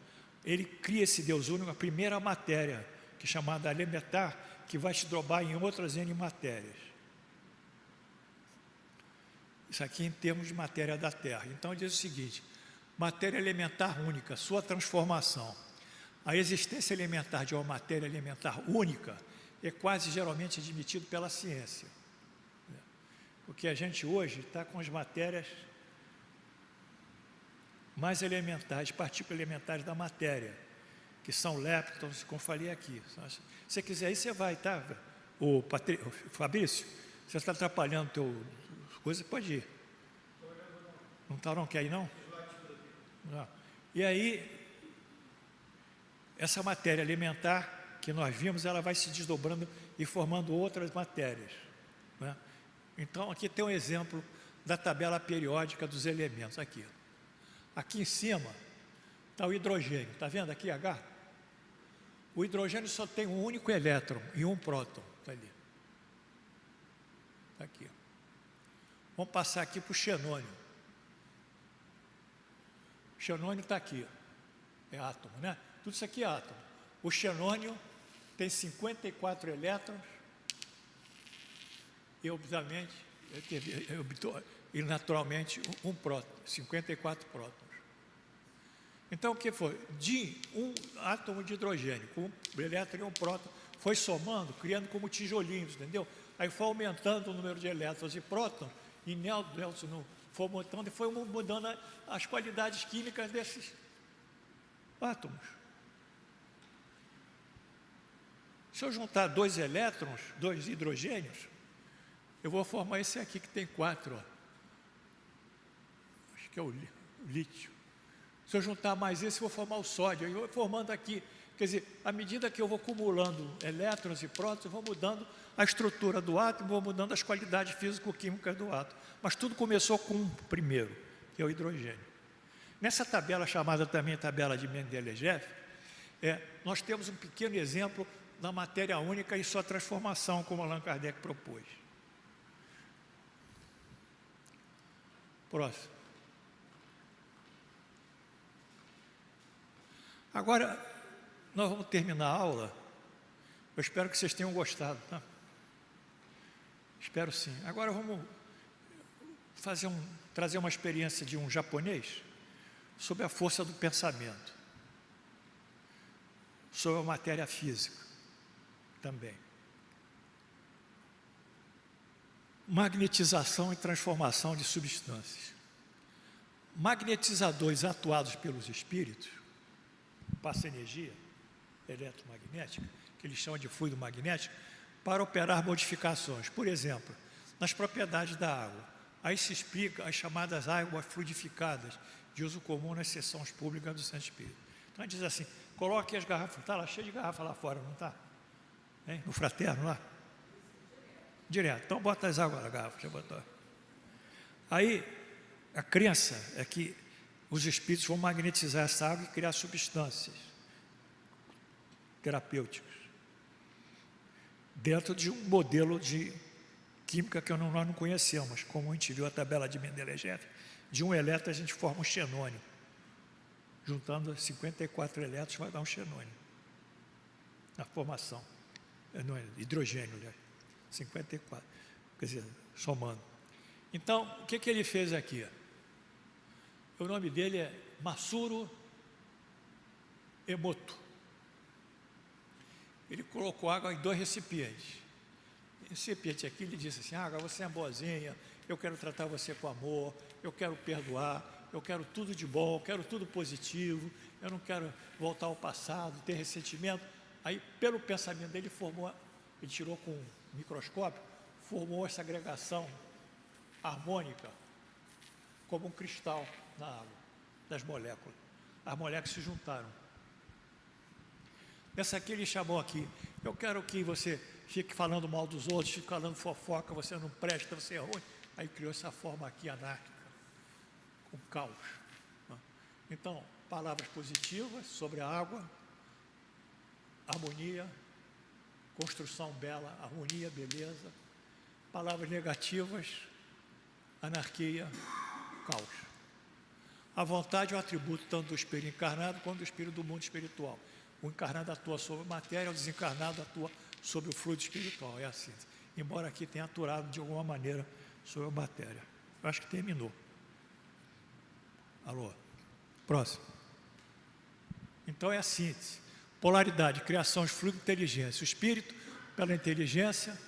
ele cria esse Deus único, a primeira matéria, que é chamada elementar, que vai se dobrar em outras N matérias. Isso aqui em termos de matéria da Terra. Então, diz o seguinte: matéria elementar única, sua transformação. A existência elementar de uma matéria elementar única é quase geralmente admitido pela ciência. Porque a gente hoje está com as matérias mais elementares, partículas elementares da matéria, que são leptons, como falei aqui. Se você quiser aí, você vai, tá? O Fabrício, você está atrapalhando teu coisa, pode ir. Não está, não quer ir, não? Não. E aí, essa matéria elementar que nós vimos, ela vai se desdobrando e formando outras matérias, né? Então, aqui tem um exemplo da tabela periódica dos elementos, aqui. Aqui em cima está o hidrogênio, está vendo aqui H? O hidrogênio só tem um único elétron e um próton, está ali. Está aqui. Vamos passar aqui para o xenônio. O xenônio está aqui, é átomo, né? Tudo isso aqui é átomo. O xenônio tem 54 elétrons e, obviamente, e naturalmente um próton, 54 prótons. Então, o que foi? De um átomo de hidrogênio, com um elétron e um próton, foi somando, criando como tijolinhos, entendeu? Aí foi aumentando o número de elétrons e prótons, e nêutrons foi aumentando e foi mudando as qualidades químicas desses átomos. Se eu juntar 2 elétrons, 2 hidrogênios, eu vou formar esse aqui que tem 4, ó. Acho que é o lítio. Se eu juntar mais esse, eu vou formar o sódio. Eu vou formando aqui. Quer dizer, à medida que eu vou acumulando elétrons e prótons, eu vou mudando a estrutura do átomo, vou mudando as qualidades físico-químicas do átomo. Mas tudo começou com um primeiro, que é o hidrogênio. Nessa tabela, chamada também tabela de Mendeleev, nós temos um pequeno exemplo da matéria única e sua transformação, como Allan Kardec propôs. Próximo. Agora, nós vamos terminar a aula. Eu espero que vocês tenham gostado, tá? Espero sim. Agora vamos trazer uma experiência de um japonês sobre a força do pensamento, sobre a matéria física também. Magnetização e transformação de substâncias. Magnetizadores atuados pelos espíritos passa energia eletromagnética, que eles chamam de fluido magnético, para operar modificações. Por exemplo, nas propriedades da água. Aí se explica as chamadas águas fluidificadas, de uso comum nas sessões públicas do Centro Espírita. Então, diz assim, coloque as garrafas, está lá cheio de garrafa lá fora, não está? No fraterno lá? Direto. Então, bota as águas na garrafa, já botou. Aí, a crença é que os espíritos vão magnetizar essa água e criar substâncias terapêuticas dentro de um modelo de química que nós não conhecemos, mas como a gente viu a tabela de Mendeleev, de um elétron a gente forma um xenônio. Juntando 54 elétrons vai dar um xenônio na formação. Não é hidrogênio, né? 54, quer dizer, somando. Então, o que ele fez aqui? O nome dele é Matsuru Emoto. Ele colocou água em 2 recipientes. Esse recipiente aqui, ele disse assim, água, você é boazinha, eu quero tratar você com amor, eu quero perdoar, eu quero tudo de bom, eu quero tudo positivo, eu não quero voltar ao passado, ter ressentimento. Aí, pelo pensamento dele, ele tirou com um microscópio, formou essa agregação harmônica, como um cristal na água, das moléculas. As moléculas se juntaram. Essa aqui ele chamou aqui, eu quero que você fique falando mal dos outros, fique falando fofoca, você não presta, você é ruim. Aí criou essa forma aqui anárquica, com caos. Então, palavras positivas sobre a água, harmonia, construção bela, harmonia, beleza. Palavras negativas, anarquia, caos. A vontade é um atributo tanto do espírito encarnado quanto do espírito do mundo espiritual. O encarnado atua sobre a matéria, o desencarnado atua sobre o fluido espiritual. É assim. Embora aqui tenha aturado de alguma maneira sobre a matéria. Eu acho que terminou. Alô? Próximo. Então é a síntese. Polaridade, criação de fluido, inteligência. O espírito pela inteligência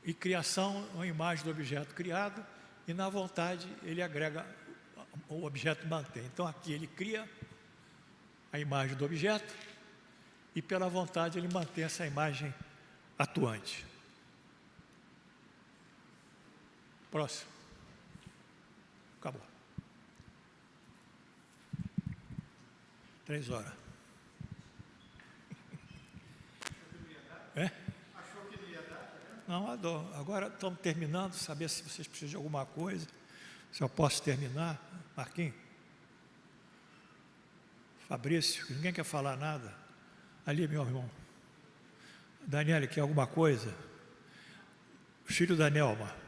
e criação, a imagem do objeto criado, e na vontade ele agrega, o objeto mantém. Então aqui ele cria a imagem do objeto e pela vontade ele mantém essa imagem atuante. Próximo. Acabou. 3 horas. É? Achou que não ia dar? Não, adoro. Agora estamos terminando, saber se vocês precisam de alguma coisa, se eu posso terminar. Marquinhos? Fabrício? Ninguém quer falar nada? Ali, meu irmão. Daniele, quer alguma coisa? Filho da Nelma.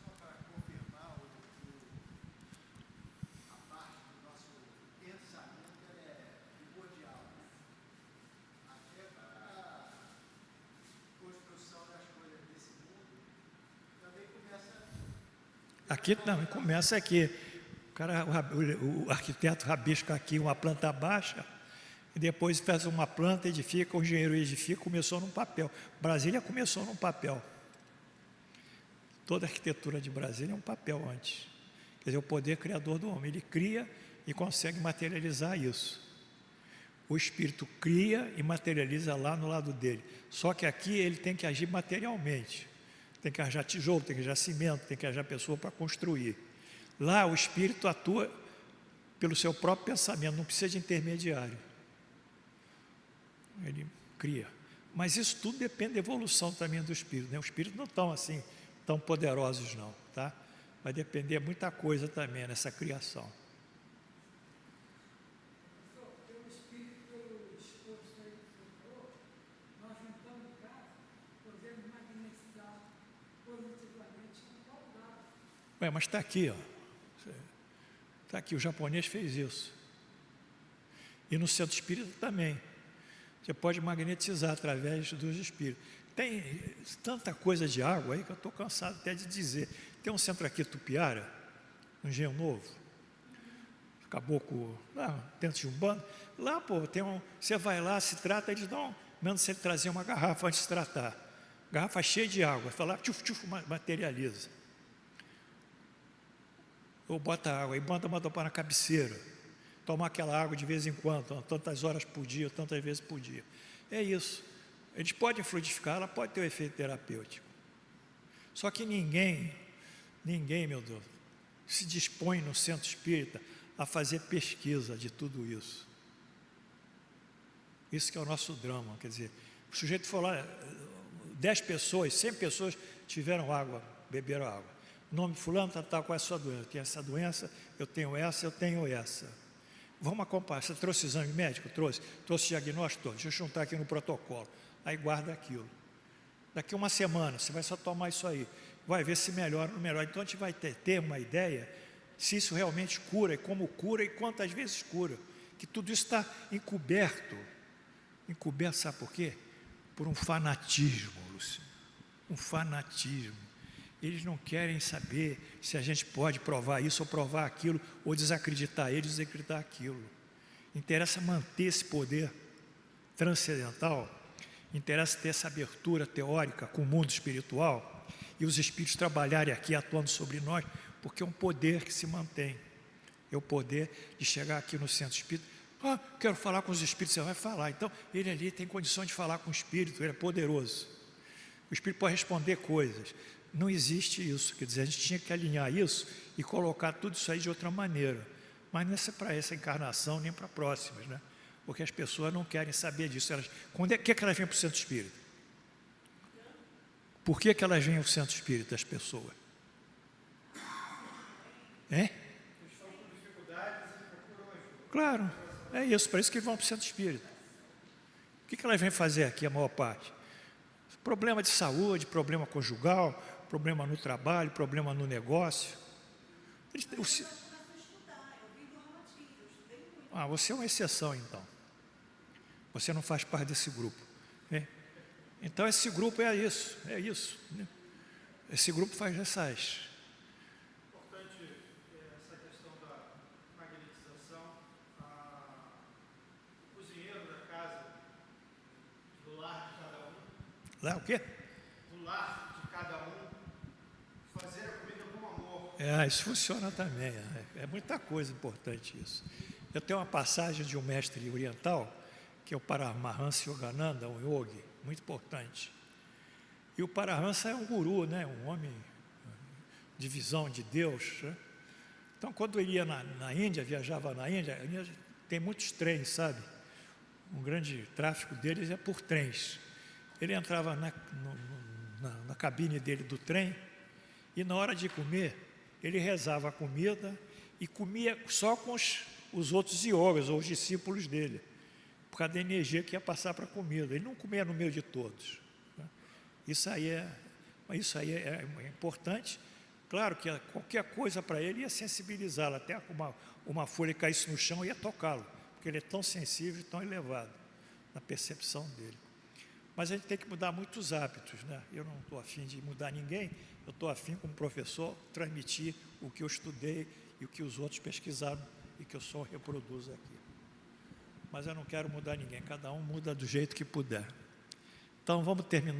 Só para confirmar, a parte do nosso pensamento é primordial. Até para a construção das coisas desse mundo, também começa... Aqui não, começa aqui. O arquiteto rabisca aqui uma planta baixa, e depois faz uma planta, edifica, o engenheiro edifica, começou num papel. Brasília começou num papel. Toda a arquitetura de Brasília é um papel antes. Quer dizer, o poder criador do homem. Ele cria e consegue materializar isso. O espírito cria e materializa lá no lado dele. Só que aqui ele tem que agir materialmente. Tem que arranjar tijolo, tem que arranjar cimento, tem que arranjar pessoa para construir. Lá o espírito atua pelo seu próprio pensamento, não precisa de intermediário. Ele cria. Mas isso tudo depende da evolução também do espírito, né? Os espíritos não estão assim, tão poderosos não, tá? Vai depender muita coisa também nessa criação. Tem um espírito pelo esforço aí que você falou, nós não estamos em casa, podemos magnetizar positivamente com qual lado. Ué, mas está aqui, ó. Está aqui, o japonês fez isso. E no centro espírita também. Você pode magnetizar através dos espíritos. Tem tanta coisa de água aí que eu estou cansado até de dizer. Tem um centro aqui, Tupiara, no Engenho Novo, Caboclo, lá, dentro de Umbanda. Lá, pô, tem um. Você vai lá, se trata, eles dão, menos você trazer uma garrafa antes de tratar. Garrafa cheia de água, fala, tchuf, tchuf, materializa. Ou bota água, e manda para na cabeceira. Tomar aquela água de vez em quando, tantas horas por dia, tantas vezes por dia. É isso. Eles podem fluidificar, ela pode ter um efeito terapêutico. Só que ninguém, meu Deus, se dispõe no centro espírita a fazer pesquisa de tudo isso. Isso que é o nosso drama, quer dizer, o sujeito falou, 10 pessoas, 100 pessoas tiveram água, beberam água. O nome fulano está com essa doença, eu tenho essa doença, eu tenho essa. Vamos acompanhar, você trouxe exame médico? Trouxe diagnóstico? Deixa eu juntar aqui no protocolo. Aí guarda aquilo. Daqui uma semana, você vai só tomar isso aí. Vai ver se melhora ou não melhora. Então a gente vai ter uma ideia se isso realmente cura, e como cura, e quantas vezes cura. Que tudo isso está encoberto. Encoberto, sabe por quê? Por um fanatismo, Lúcio. Um fanatismo. Eles não querem saber se a gente pode provar isso ou provar aquilo, ou desacreditar ele, desacreditar aquilo. Interessa manter esse poder transcendental, interessa ter essa abertura teórica com o mundo espiritual e os espíritos trabalharem aqui atuando sobre nós, porque é um poder que se mantém. É o poder de chegar aqui no centro espírita. Quero falar com os espíritos, você vai falar. Então, ele ali tem condições de falar com o espírito, ele é poderoso. O espírito pode responder coisas. Não existe isso, quer dizer, a gente tinha que alinhar isso e colocar tudo isso aí de outra maneira. Mas não é para essa encarnação, nem para próximas, né? Porque as pessoas não querem saber disso. Quando é que elas vêm para o centro espírita? Por que elas vêm ao centro espírita, as pessoas? Hein? Eles estão com dificuldades e procuram ajuda. Claro, é isso, para isso que vão para o centro espírita. O que elas vêm fazer aqui, a maior parte? Problema de saúde, problema conjugal, problema no trabalho, problema no negócio. Você é uma exceção, então. Você não faz parte desse grupo. Né? Então, esse grupo é isso. Né? Esse grupo faz essas. Importante essa questão da magnetização. O cozinheiro da casa, do lar de cada um. Lá o quê? Do lar de cada um, fazer a comida com amor. Isso funciona também. É muita coisa importante isso. Eu tenho uma passagem de um mestre oriental, que é o Paramahansa Yogananda, um yogi, muito importante. E o Paramahansa é um guru, né? Um homem de visão de Deus. Né? Então, quando ele ia na Índia, viajava na Índia, a Índia tem muitos trens, sabe? Um grande tráfego deles é por trens. Ele entrava na cabine dele do trem e, na hora de comer, ele rezava a comida e comia só com os outros yogas, ou os discípulos dele, por causa da energia que ia passar para a comida. Ele não comia no meio de todos. Né? Isso aí é importante. Claro que qualquer coisa para ele ia sensibilizá-lo, até uma folha caísse no chão ia tocá-lo, porque ele é tão sensível e tão elevado na percepção dele. Mas a gente tem que mudar muitos hábitos, né? Eu não estou afim de mudar ninguém, eu estou afim, como professor, transmitir o que eu estudei e o que os outros pesquisaram e que eu só reproduzo aqui. Mas eu não quero mudar ninguém, cada um muda do jeito que puder. Então, vamos terminar.